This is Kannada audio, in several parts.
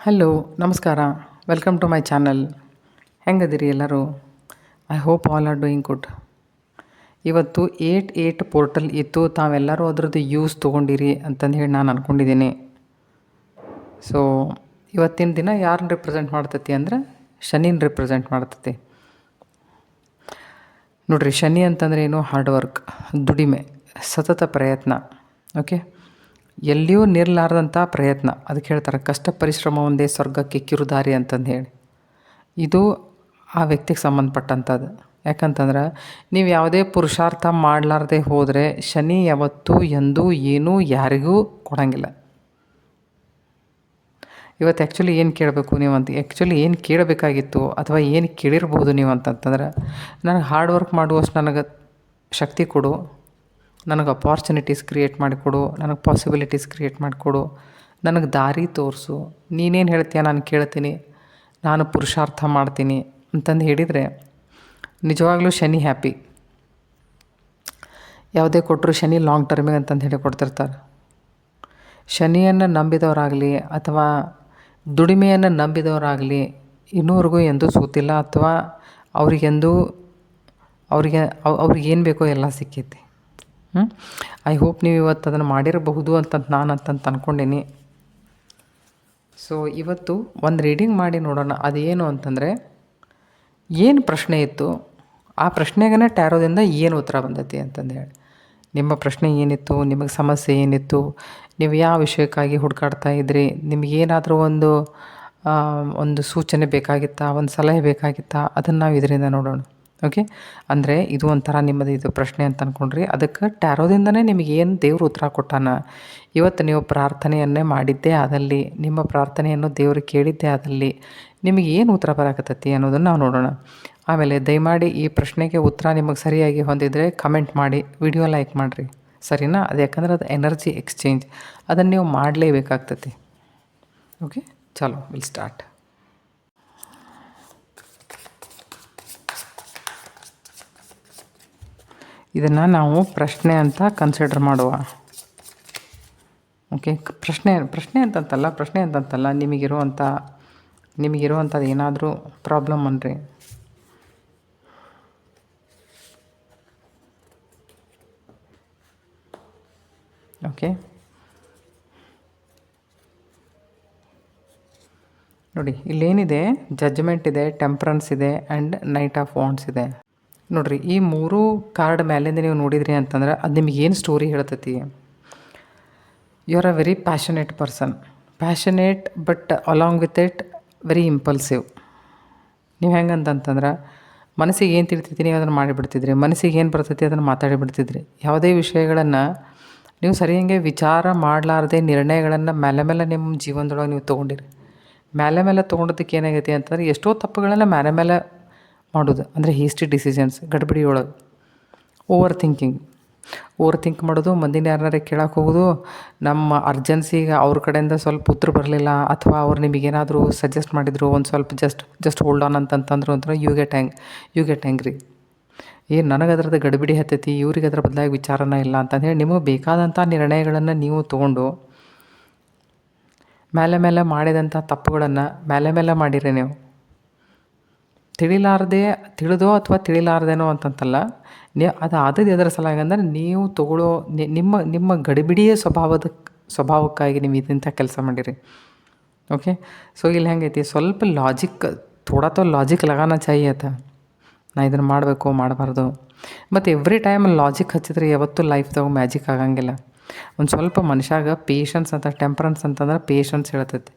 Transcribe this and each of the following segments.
ಹಲೋ, ನಮಸ್ಕಾರ. Welcome to my channel. ಹೆಂಗದಿರಿ ಎಲ್ಲರೂ? I hope all are doing good. ಇವತ್ತು 8/8 ಪೋರ್ಟಲ್ ಇತ್ತು. ತಾವೆಲ್ಲರೂ ಅದರದ್ದು ಯೂಸ್ ತೊಗೊಂಡಿರಿ ಅಂತಂದು ಹೇಳಿ ನಾನು ಅಂದ್ಕೊಂಡಿದ್ದೀನಿ. ಸೊ ಇವತ್ತಿನ ದಿನ ಯಾರನ್ನ ರಿಪ್ರೆಸೆಂಟ್ ಮಾಡ್ತತಿ ಅಂದ್ರೆ ಶನಿನ ರಿಪ್ರೆಸೆಂಟ್ ಮಾಡ್ತತಿ. ನೋಡಿರಿ, ಶನಿ ಅಂತಂದ್ರೆ ಏನು? ಹಾರ್ಡ್ ವರ್ಕ್, ದುಡಿಮೆ, ಸತತ ಪ್ರಯತ್ನ. ಓಕೆ, ಎಲ್ಲಿಯೂ ನಿಲ್ಲಲಾರ್ದಂಥ ಪ್ರಯತ್ನ. ಅದಕ್ಕೆ ಹೇಳ್ತಾರೆ ಕಷ್ಟ ಪರಿಶ್ರಮ ಒಂದೇ ಸ್ವರ್ಗಕ್ಕೆ ಕಿರುದಾರಿ ಅಂತಂದು ಹೇಳಿ. ಇದು ಆ ವ್ಯಕ್ತಿಗೆ ಸಂಬಂಧಪಟ್ಟಂಥದ್ದು. ಯಾಕಂತಂದ್ರೆ ನೀವು ಯಾವುದೇ ಪುರುಷಾರ್ಥ ಮಾಡಲಾರ್ದೆ ಹೋದರೆ ಶನಿ ಯಾವತ್ತೂ ಎಂದೂ ಏನೂ ಯಾರಿಗೂ ಕೊಡೋಂಗಿಲ್ಲ. ಇವತ್ತು ಆ್ಯಕ್ಚುಲಿ ಏನು ಕೇಳಬೇಕು ನೀವು ಅಂತ, ಆ್ಯಕ್ಚುಲಿ ಏನು ಕೇಳಬೇಕಾಗಿತ್ತು ಅಥವಾ ಏನು ಕೇಳಿರ್ಬೋದು ನೀವು ಅಂತಂತಂದ್ರೆ, ನನಗೆ ಹಾರ್ಡ್ ವರ್ಕ್ ಮಾಡುವಷ್ಟು ನನಗೆ ಶಕ್ತಿ ಕೊಡು, ನನಗೆ ಅಪಾರ್ಚುನಿಟೀಸ್ ಕ್ರಿಯೇಟ್ ಮಾಡಿಕೊಡು, ನನಗೆ ಪಾಸಿಬಿಲಿಟೀಸ್ ಕ್ರಿಯೇಟ್ ಮಾಡಿಕೊಡು, ನನಗೆ ದಾರಿ ತೋರಿಸು, ನೀನೇನು ಹೇಳ್ತೀಯ ನಾನು ಕೇಳ್ತೀನಿ, ನಾನು ಪುರುಷಾರ್ಥ ಮಾಡ್ತೀನಿ ಅಂತಂದು ಹೇಳಿದರೆ ನಿಜವಾಗ್ಲೂ ಶನಿ ಹ್ಯಾಪಿ. ಯಾವುದೇ ಕೊಟ್ಟರು ಶನಿ ಲಾಂಗ್ ಟರ್ಮಿಗೆ ಅಂತಂದು ಹೇಳಿ ಕೊಡ್ತಿರ್ತಾರೆ. ಶನಿಯನ್ನು ನಂಬಿದವರಾಗಲಿ ಅಥವಾ ದುಡಿಮೆಯನ್ನು ನಂಬಿದವರಾಗಲಿ ಇನ್ನೂವರೆಗೂ ಎಂದೂ ಸೋತಿಲ್ಲ, ಅಥವಾ ಅವ್ರಿಗೆಂದೂ ಅವ್ರಿಗೇನು ಬೇಕೋ ಎಲ್ಲ ಸಿಕ್ಕೈತಿ. ಐ ಹೋಪ್ ನೀವು ಇವತ್ತು ಅದನ್ನು ಮಾಡಿರಬಹುದು ಅಂತಂತ ನಾನು ಅಂದ್ಕೊಂಡೀನಿ. ಸೊ ಇವತ್ತು ಒಂದು ರೀಡಿಂಗ್ ಮಾಡಿ ನೋಡೋಣ. ಅದೇನು ಅಂತಂದರೆ, ಏನು ಪ್ರಶ್ನೆ ಇತ್ತು, ಆ ಪ್ರಶ್ನೆಗೇ ಟ್ಯಾರೋದಿಂದ ಏನು ಉತ್ತರ ಬಂದೈತಿ ಅಂತಂದು ಹೇಳಿ. ನಿಮ್ಮ ಪ್ರಶ್ನೆ ಏನಿತ್ತು, ನಿಮಗೆ ಸಮಸ್ಯೆ ಏನಿತ್ತು, ನೀವು ಯಾವ ವಿಷಯಕ್ಕಾಗಿ ಹುಡುಕಾಡ್ತಾ ಇದ್ರಿ, ನಿಮಗೇನಾದರೂ ಒಂದು ಸೂಚನೆ ಬೇಕಾಗಿತ್ತಾ, ಒಂದು ಸಲಹೆ ಬೇಕಾಗಿತ್ತಾ, ಅದನ್ನು ನಾವು ಇದರಿಂದ ನೋಡೋಣ. ಓಕೆ, ಅಂದರೆ ಇದು ಒಂಥರ ನಿಮ್ಮದು ಇದು ಪ್ರಶ್ನೆ ಅಂತ ಅಂದ್ಕೊಂಡ್ರಿ. ಅದಕ್ಕೆ ಟ್ಯಾರೋದಿಂದನೇ ನಿಮಗೇನು ದೇವ್ರು ಉತ್ತರ ಕೊಟ್ಟಾನ. ಇವತ್ತು ನೀವು ಪ್ರಾರ್ಥನೆಯನ್ನೇ ಮಾಡಿದ್ದೇ ಆದಲ್ಲಿ, ನಿಮ್ಮ ಪ್ರಾರ್ಥನೆಯನ್ನು ದೇವ್ರಿಗೆ ಕೇಳಿದ್ದೇ ಆದಲ್ಲಿ ನಿಮಗೆ ಏನು ಉತ್ತರ ಬರಾಕತ್ತೈತಿ ಅನ್ನೋದನ್ನು ನಾವು ನೋಡೋಣ. ಆಮೇಲೆ ದಯಮಾಡಿ ಈ ಪ್ರಶ್ನೆಗೆ ಉತ್ತರ ನಿಮಗೆ ಸರಿಯಾಗಿ ಹೊಂದಿದರೆ ಕಮೆಂಟ್ ಮಾಡಿ, ವಿಡಿಯೋ ಲೈಕ್ ಮಾಡಿರಿ, ಸರಿನಾ? ಅದು ಯಾಕಂದ್ರೆ ಅದು ಎನರ್ಜಿ ಎಕ್ಸ್ಚೇಂಜ್, ಅದನ್ನು ನೀವು ಮಾಡಲೇಬೇಕಾಗ್ತತಿ. ಓಕೆ, ಚಲೋ, ವಿಲ್ ಸ್ಟಾರ್ಟ್. ಇದನ್ನು ನಾವು ಪ್ರಶ್ನೆ ಅಂತ ಕನ್ಸಿಡರ್ ಮಾಡುವ. ಓಕೆ, ಪ್ರಶ್ನೆ ಅಂತಂತಲ್ಲ, ನಿಮಗಿರುವಂಥದ್ದು ಏನಾದರೂ ಪ್ರಾಬ್ಲಮ್ ಅನ್ರಿ. ಓಕೆ, ನೋಡಿ ಇಲ್ಲೇನಿದೆ, ಜಡ್ಜ್ಮೆಂಟ್ ಇದೆ, ಟೆಂಪ್ರನ್ಸ್ ಇದೆ ಆ್ಯಂಡ್ ನೈಟ್ ಆಫ್ ವಾಂಡ್ಸ್ ಇದೆ. ನೋಡಿರಿ, ಈ 3 ಕಾರ್ಡ್ ಮೇಲಿಂದ ನೀವು ನೋಡಿದ್ರಿ ಅಂತಂದ್ರೆ ಅದು ನಿಮಗೇನು ಸ್ಟೋರಿ ಹೇಳ್ತೈತಿ. You are a very passionate person, passionate but along with it very impulsive. ನೀವು ಹೆಂಗಂತಂದ್ರೆ ಮನಸ್ಸಿಗೆ ಏನು ತಿಳ್ತೈತಿ ನೀವು ಅದನ್ನು ಮಾಡಿಬಿಡ್ತಿದ್ರಿ, ಮನಸ್ಸಿಗೆ ಏನು ಬರ್ತೈತಿ ಅದನ್ನು ಮಾತಾಡಿಬಿಡ್ತಿದ್ರಿ. ಯಾವುದೇ ವಿಷಯಗಳನ್ನು ನೀವು ಸರಿಯಂಗೆ ವಿಚಾರ ಮಾಡಲಾರ್ದೆ ನಿರ್ಣಯಗಳನ್ನು ಮೇಲೆ ನಿಮ್ಮ ಜೀವನದೊಳಗೆ ನೀವು ತೊಗೊಂಡಿರಿ. ಮೇಲೆ ತೊಗೊಂಡದಕ್ಕೆ ಏನಾಗೈತಿ ಅಂತಂದ್ರೆ ಎಷ್ಟೋ ತಪ್ಪುಗಳನ್ನು ಮೇಲೆ ಮಾಡೋದು, ಅಂದರೆ ಹೇಸ್ಟಿ ಡಿಸಿಷನ್ಸ್, ಗಡ್ಬಡಿ ಒಳಗೆ ಓವರ್ ಥಿಂಕ್ ಮಾಡೋದು, ಮಂದಿನ ಯಾರನ್ನಾರ ಕೇಳಕ್ಕೆ ಹೋಗೋದು, ನಮ್ಮ ಅರ್ಜೆನ್ಸಿಗೆ ಅವ್ರ ಕಡೆಯಿಂದ ಸ್ವಲ್ಪ ಉತ್ತರ ಬರಲಿಲ್ಲ, ಅಥವಾ ಅವ್ರು ನಿಮಗೇನಾದರೂ ಸಜೆಸ್ಟ್ ಮಾಡಿದರು, ಒಂದು ಸ್ವಲ್ಪ ಜಸ್ಟ್ ಹೋಲ್ಡ್ ಆನ್ ಅಂತಂತಂದ್ರು ಅಂದ್ರೆ ಯು ಗೆಟ್ ಆ್ಯಂಗ್ರಿ. ನನಗೆ ಅದರದ್ದು ಗಡಿಬಿಡಿ ಹತ್ತೈತಿ, ಇವ್ರಿಗೆ ಅದರ ಬದಲಾಗಿ ವಿಚಾರನ ಇಲ್ಲ ಅಂತಂದು ಹೇಳಿ ನಿಮಗೆ ಬೇಕಾದಂಥ ನಿರ್ಣಯಗಳನ್ನು ನೀವು ತೊಗೊಂಡು ಮೇಲೆ ಮಾಡಿದಂಥ ತಪ್ಪುಗಳನ್ನು ಮೇಲೆ ಮಾಡಿರಿ. ನೀವು ತಿಳಿದೋ ಅಥವಾ ತಿಳಿಲಾರ್ದೇನೋ ಅಂತಂತಲ್ಲ, ಅದು ಆದದ್ದು ಎದರ ಸಲಾಗಿ ಅಂದ್ರೆ ನೀವು ತಗೊಳ್ಳೋ ನಿಮ್ಮ ಗಡಿಬಿಡಿಯ ಸ್ವಭಾವಕ್ಕಾಗಿ ನೀವು ಇಂಥ ಕೆಲಸ ಮಾಡಿರಿ. ಓಕೆ, ಸೊ ಇಲ್ಲಿ ಹೆಂಗೈತಿ, ಸ್ವಲ್ಪ ಲಾಜಿಕ್ ಲಾಜಿಕ್ ಲಗಾನ ಚಾಹಿಯತ. ನಾ ಇದನ್ನು ಮಾಡಬೇಕು ಮಾಡಬಾರ್ದು. ಮತ್ತು ಎವ್ರಿ ಟೈಮ್ ಲಾಜಿಕ್ ಹಚ್ಚಿದ್ರೆ ಯಾವತ್ತೂ ಲೈಫ್ದಾಗ ಮ್ಯಾಜಿಕ್ ಆಗಂಗಿಲ್ಲ. ಒಂದು ಸ್ವಲ್ಪ ಮನುಷ್ಯಾಗ ಪೇಷನ್ಸ್ ಅಂತ, ಟೆಂಪ್ರನ್ಸ್ ಅಂತಂದ್ರೆ ಪೇಷನ್ಸ್ ಹೇಳ್ತೈತಿ.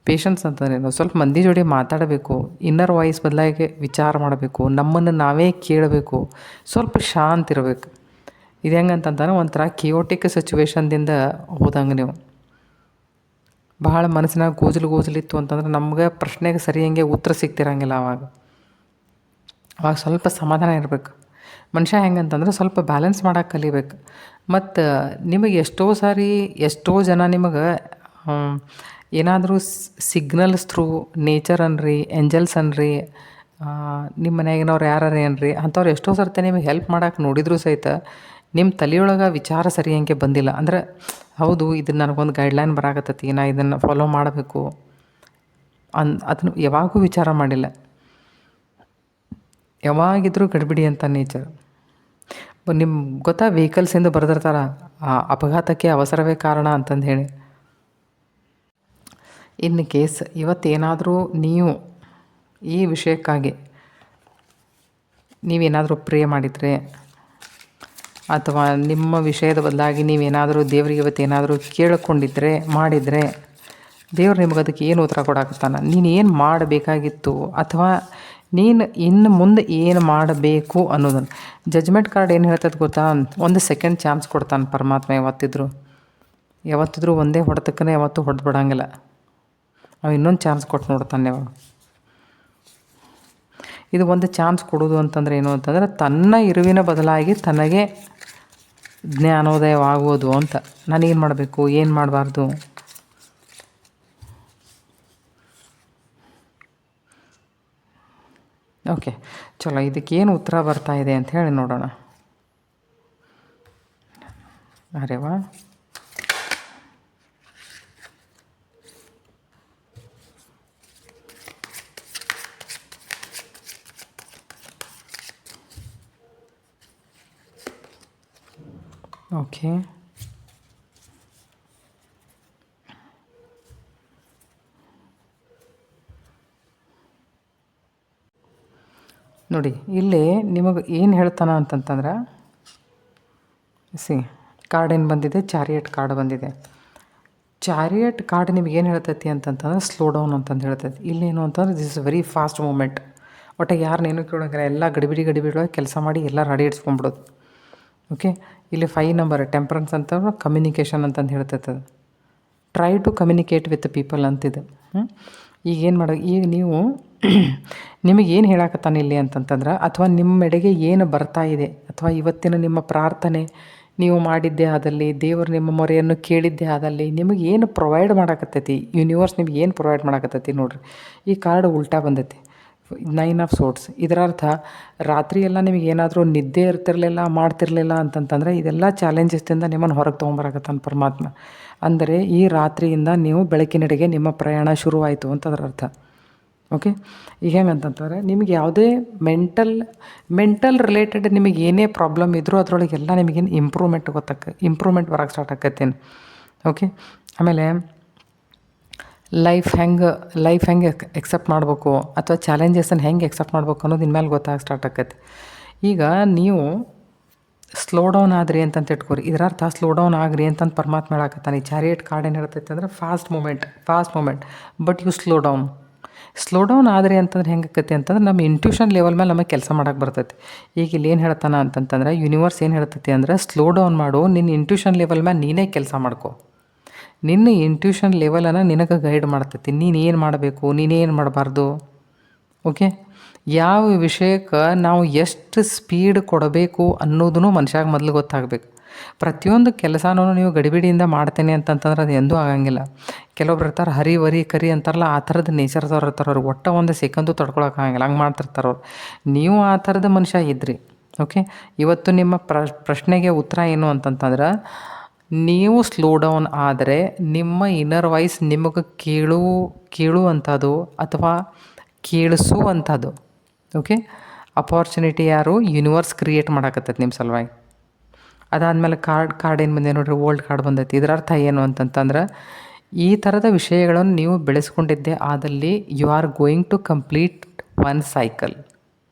ಪೇಷನ್ಸ್ ಅಂತಂದ್ರೆ ಸ್ವಲ್ಪ ಮಂದಿ ಜೋಡಿ ಮಾತಾಡಬೇಕು, ಇನ್ನರ್ ವಾಯ್ಸ್ ಬದಲಾಗಿ ವಿಚಾರ ಮಾಡಬೇಕು, ನಮ್ಮನ್ನು ನಾವೇ ಕೇಳಬೇಕು, ಸ್ವಲ್ಪ ಶಾಂತ ಇರಬೇಕು. ಇದು ಹೆಂಗಂತಂದ್ರೆ ಒಂಥರ ಕಿಯೋಟಿಕ್ ಸಿಚುವೇಶನ್ದಿಂದ ಹೋದಂಗೆ. ನೀವು ಭಾಳ ಮನಸ್ಸಿನಾಗ ಗೋಜಲಿತ್ತು ಅಂತಂದ್ರೆ ನಮ್ಗೆ ಪ್ರಶ್ನೆಗೆ ಸರಿಯಂಗೆ ಉತ್ತರ ಸಿಗ್ತಿರಂಗಿಲ್ಲ. ಅವಾಗ ಸ್ವಲ್ಪ ಸಮಾಧಾನ ಇರಬೇಕು. ಮನುಷ್ಯ ಹೆಂಗಂತಂದ್ರೆ ಸ್ವಲ್ಪ ಬ್ಯಾಲೆನ್ಸ್ ಮಾಡೋಕೆ ಕಲಿಬೇಕು. ಮತ್ತು ನಿಮಗೆ ಎಷ್ಟೋ ಜನ ನಿಮಗೆ ಏನಾದರೂ ಸಿಗ್ನಲ್ಸ್ ಥ್ರೂ ನೇಚರ್ ಅನ್ರಿ, ಏಂಜಲ್ಸ್ ಅನ್ರಿ, ನಿಮ್ಮ ಮನ್ಯಾಗಿನವ್ರು ಯಾರು ಏನ್ರಿ ಅಂಥವ್ರು ಎಷ್ಟೋ ಸರ್ತಿ ನಿಮಗೆ ಹೆಲ್ಪ್ ಮಾಡೋಕೆ ನೋಡಿದರೂ ಸಹಿತ ನಿಮ್ಮ ತಲೆಯೊಳಗೆ ವಿಚಾರ ಸರಿಯಂಗೆ ಬಂದಿಲ್ಲ. ಅಂದ್ರೆ ಹೌದು, ಇದು ನನಗೊಂದು ಗೈಡ್ಲೈನ್ ಬರಾಕತ್ತೈತಿ, ನಾ ಇದನ್ನು ಫಾಲೋ ಮಾಡಬೇಕು, ಅದನ್ನು ಯಾವಾಗೂ ವಿಚಾರ ಮಾಡಿಲ್ಲ. ಯಾವಾಗಿದ್ರೂ ಗಡಿಬಿಡಿ ಅಂತ ನೇಚರ್. ನಿಮ್ಗೆ ಗೊತ್ತಾ, ವೆಹಿಕಲ್ಸಿಂದ ಬರೆದಿರ್ತಾರ ಅಪಘಾತಕ್ಕೆ ಅವಸರವೇ ಕಾರಣ ಅಂತಂದು ಹೇಳಿ. ಇನ್ ಕೇಸ್ ಇವತ್ತೇನಾದರೂ ನೀವು ಈ ವಿಷಯಕ್ಕಾಗಿ ನೀವೇನಾದರೂ ಪ್ರೇ ಮಾಡಿದರೆ, ಅಥವಾ ನಿಮ್ಮ ವಿಷಯದ ಬದಲಾಗಿ ನೀವೇನಾದರೂ ದೇವರಿಗೆ ಇವತ್ತೇನಾದರೂ ಕೇಳಿಕೊಂಡಿದ್ರೆ ಮಾಡಿದರೆ, ದೇವ್ರು ನಿಮ್ಗೆ ಅದಕ್ಕೆ ಏನು ಉತ್ತರ ಕೊಡಾಕತ್ತಾನ, ನೀನು ಏನು ಮಾಡಬೇಕಾಗಿತ್ತು ಅಥವಾ ನೀನು ಇನ್ನು ಮುಂದೆ ಏನು ಮಾಡಬೇಕು ಅನ್ನೋದನ್ನು. ಜಜ್ಮೆಂಟ್ ಕಾರ್ಡ್ ಏನು ಹೇಳ್ತದೆ ಗೊತ್ತಾ, ಒಂದು ಸೆಕೆಂಡ್ ಚಾನ್ಸ್ ಕೊಡ್ತಾನೆ ಪರಮಾತ್ಮ. ಯಾವತ್ತಿದ್ರೂ ಒಂದೇ ಹೊಡೆತಕ್ಕನೇ ಯಾವತ್ತೂ ಹೊಡೆದು ಬಿಡಂಗಿಲ್ಲ. ಅವ ಇನ್ನೊಂದು ಚಾನ್ಸ್ ಕೊಟ್ಟು ನೋಡ್ತಾನೆ ಅವ. ಇದು ಒಂದು ಚಾನ್ಸ್ ಕೊಡೋದು ಅಂತಂದರೆ ಏನು ಅಂತಂದರೆ, ತನ್ನ ಇರುವಿನ ಬದಲಾಗಿ ತನಗೆ ಜ್ಞಾನೋದಯವಾಗುವುದು ಅಂತ. ನಾನೇನು ಮಾಡಬೇಕು, ಏನು ಮಾಡಬಾರ್ದು. ಓಕೆ, ಚಲೋ, ಇದಕ್ಕೇನು ಉತ್ತರ ಬರ್ತಾ ಇದೆ ಅಂತ ಹೇಳಿ ನೋಡೋಣ. ಅರೆ ವಾ, ಓಕೆ. ನೋಡಿ, ಇಲ್ಲಿ ನಿಮಗೆ ಏನು ಹೇಳ್ತಾನ ಅಂತಂತಂದ್ರೆ, ಕಾರ್ಡ್ ಏನು ಬಂದಿದೆ, ಚಾರಿಯಟ್ ಕಾರ್ಡ್ ಬಂದಿದೆ. ಚಾರಿಯಟ್ ಕಾರ್ಡ್ ನಿಮಗೇನು ಹೇಳ್ತೈತಿ ಅಂತಂತಂದ್ರೆ ಸ್ಲೋ ಡೌನ್ ಅಂತಂದು ಹೇಳ್ತೈತಿ. ಇಲ್ಲೇನು ಅಂತಂದ್ರೆ this is very fast movement. ಒಟ್ಟು ಯಾರನ್ನೇನು ಕೇಳೋಂಗಿಲ್ಲ, ಎಲ್ಲ ಗಡಿಬಿಡಿ ಕೆಲಸ ಮಾಡಿ ಎಲ್ಲ ರೆಡಿ ಇಡ್ಸ್ಕೊಂಡ್ಬಿಡೋದು. ಓಕೆ, ಇಲ್ಲಿ 5 ನಂಬರ್ ಟೆಂಪ್ರೆನ್ಸ್ ಅಂತ ಕಮ್ಯುನಿಕೇಷನ್ ಅಂತಂದು ಹೇಳ್ತೈತೆ. ಅದು try to communicate with people ಅಂತಿದೆ. ಈಗ ಏನು ಈಗ ನೀವು ನಿಮಗೇನು ಹೇಳಕತ್ತಾನೆ ಇಲ್ಲಿ ಅಂತಂತಂದ್ರೆ, ಅಥವಾ ನಿಮ್ಮೆಡೆಗೆ ಏನು ಬರ್ತಾ ಇದೆ, ಅಥವಾ ಇವತ್ತಿನ ನಿಮ್ಮ ಪ್ರಾರ್ಥನೆ ನೀವು ಮಾಡಿದ್ದೇ ಆದಲ್ಲಿ, ದೇವರು ನಿಮ್ಮ ಮೊರೆಯನ್ನು ಕೇಳಿದ್ದೇ ಆದಲ್ಲಿ, ನಿಮಗೆ ಏನು ಪ್ರೊವೈಡ್ ಮಾಡಕತ್ತೈತಿ ಯೂನಿವರ್ಸ್, ನಿಮ್ಗೆ ಏನು ಪ್ರೊವೈಡ್ ಮಾಡಕತ್ತೈತಿ ನೋಡಿರಿ. ಈ ಕಾರ್ಡ್ ಉಲ್ಟಾ ಬಂದೈತಿ, 9 ಆಫ್ ಸೋರ್ಟ್ಸ್. ಇದರ ಅರ್ಥ ರಾತ್ರಿ ಎಲ್ಲ ನಿಮಗೆ ಏನಾದರೂ ನಿದ್ದೆ ಇರ್ತಿರಲಿಲ್ಲ, ಮಾಡ್ತಿರಲಿಲ್ಲ ಅಂತಂತಂದರೆ ಇದೆಲ್ಲ ಚಾಲೆಂಜಸ್ದಿಂದ ನಿಮ್ಮನ್ನು ಹೊರಗೆ ತೊಗೊಂಬರಕತ್ತಾನ ಪರಮಾತ್ಮ. ಅಂದರೆ ಈ ರಾತ್ರಿಯಿಂದ ನೀವು ಬೆಳಕಿನೆಡೆಗೆ ನಿಮ್ಮ ಪ್ರಯಾಣ ಶುರುವಾಯಿತು ಅಂತ ಅದರ ಅರ್ಥ. ಓಕೆ, ಈಗ ಹೆಂಗಂತಂತಂದರೆ ನಿಮಗೆ ಯಾವುದೇ ಮೆಂಟಲ್ ರಿಲೇಟೆಡ್ ನಿಮಗೆ ಏನೇ ಪ್ರಾಬ್ಲಮ್ ಇದ್ದರೂ ಅದರೊಳಗೆಲ್ಲ ನಿಮಗೇನು ಇಂಪ್ರೂವ್ಮೆಂಟ್ ಬರೋಕ್ಕೆ ಸ್ಟಾರ್ಟ್ ಆಕತ್ತೇನು. ಓಕೆ, ಆಮೇಲೆ ಲೈಫ್ ಹೆಂಗೆ ಎಕ್ಸೆಪ್ಟ್ ಮಾಡಬೇಕು, ಅಥವಾ ಚಾಲೆಂಜಸನ್ನು ಹೆಂಗೆ ಎಕ್ಸೆಪ್ಟ್ ಮಾಡ್ಬೇಕು ಅನ್ನೋದು ಇನ್ಮೇಲೆ ಗೊತ್ತಾಗ ಸ್ಟಾರ್ಟ್ ಆಕೈತಿ. ಈಗ ನೀವು ಸ್ಲೋ ಡೌನ್ ಆದ್ರಿ ಅಂತಂತ ಇಟ್ಕೋರಿ, ಇದರ ಅರ್ಥ ಸ್ಲೋ ಡೌನ್ ಆಗ್ರಿ ಅಂತಂದು ಪರಮಾತ್ಮ ಹೇಳಕತ್ತಾನೆ. ಈ ಚಾರಿಯಟ್ ಕಾರ್ಡ್ ಏನು ಹೇಳ್ತೈತೆ ಅಂದರೆ fast movement but you slow down ಆದ್ರಿ ಅಂತಂದ್ರೆ ಹೆಂಗೆ ಆಕೈತಿ ಅಂತಂದ್ರೆ ನಮ್ಮ ಇಂಟ್ಯೂಷನ್ ಲೆವೆಲ್ ಮೇಲೆ ನಮಗೆ ಕೆಲಸ ಮಾಡೋಕ್ಕೆ ಬರ್ತೈತಿ. ಈಗ ಇಲ್ಲಿ ಏನು ಹೇಳ್ತಾನೆ ಅಂತಂತಂದ್ರೆ ಯೂನಿವರ್ಸ್ ಏನು ಹೇಳ್ತೈತಿ ಅಂದರೆ, ಸ್ಲೋ ಡೌನ್ ಮಾಡು, ನಿನ್ನ ಇಂಟ್ಯೂಷನ್ ಲೆವೆಲ್ ಮೇಲೆ ನೀನೇ ಕೆಲಸ ಮಾಡ್ಕೊ. ನಿನ್ನ ಇಂಟ್ಯೂಷನ್ ಲೆವೆಲನ್ನು ನಿನಗೆ ಗೈಡ್ ಮಾಡ್ತೈತಿ, ನೀನೇನು ಮಾಡಬೇಕು, ನೀನೇನು ಮಾಡಬಾರ್ದು. ಓಕೆ, ಯಾವ ವಿಷಯಕ್ಕೆ ನಾವು ಎಷ್ಟು ಸ್ಪೀಡ್ ಕೊಡಬೇಕು ಅನ್ನೋದನ್ನು ಮನುಷ್ಯಾಗ ಮೊದಲು ಗೊತ್ತಾಗಬೇಕು. ಪ್ರತಿಯೊಂದು ಕೆಲಸನೂ ನೀವು ಗಡಿಬಿಡಿಯಿಂದ ಮಾಡ್ತೇನೆ ಅಂತಂತಂದ್ರೆ ಅದು ಎಂದೂ ಆಗಂಗಿಲ್ಲ. ಕೆಲವೊಬ್ರು ಇರ್ತಾರೆ ಹರಿ ವರಿ ಕರಿ ಅಂತಾರಲ್ಲ, ಆ ಥರದ ನೇಚರ್ದವ್ರು ಇರ್ತಾರೆ. ಅವ್ರಿಗೆ ಒಟ್ಟು ಒಂದು ಸೆಕೆಂದು ತಡ್ಕೊಳಕ್ಕಾಗಂಗಿಲ್ಲ, ಹಂಗೆ ಮಾಡ್ತಿರ್ತಾರೆ ಅವ್ರು. ನೀವು ಆ ಥರದ ಮನುಷ್ಯ ಇದ್ರಿ. ಓಕೆ, ಇವತ್ತು ನಿಮ್ಮ ಪ್ರಶ್ನೆಗೆ ಉತ್ತರ ಏನು ಅಂತಂತಂದ್ರೆ, ನೀವು ಸ್ಲೋ ಡೌನ್ ಆದರೆ ನಿಮ್ಮ ಇನ್ನರ್ ವಾಯ್ಸ್ ನಿಮಗೆ ಕೇಳುವಂಥದ್ದು ಅಥವಾ ಕೇಳಿಸುವಂಥದ್ದು. ಓಕೆ, ಅಪಾರ್ಚುನಿಟಿ ಯಾರು, ಯೂನಿವರ್ಸ್ ಕ್ರಿಯೇಟ್ ಮಾಡಕತ್ತೈತೆ ನಿಮ್ಮ ಸಲುವಾಗಿ. ಅದಾದಮೇಲೆ ಕಾರ್ಡ್ ಏನು ಬಂದಿದೆ ನೋಡಿರಿ, ಓಲ್ಡ್ ಕಾರ್ಡ್ ಬಂದೈತಿ. ಇದರ ಅರ್ಥ ಏನು ಅಂತಂತಂದ್ರೆ, ಈ ಥರದ ವಿಷಯಗಳನ್ನು ನೀವು ಬೆಳೆಸ್ಕೊಂಡಿದ್ದೆ ಆದಲ್ಲಿ you are going to complete one cycle.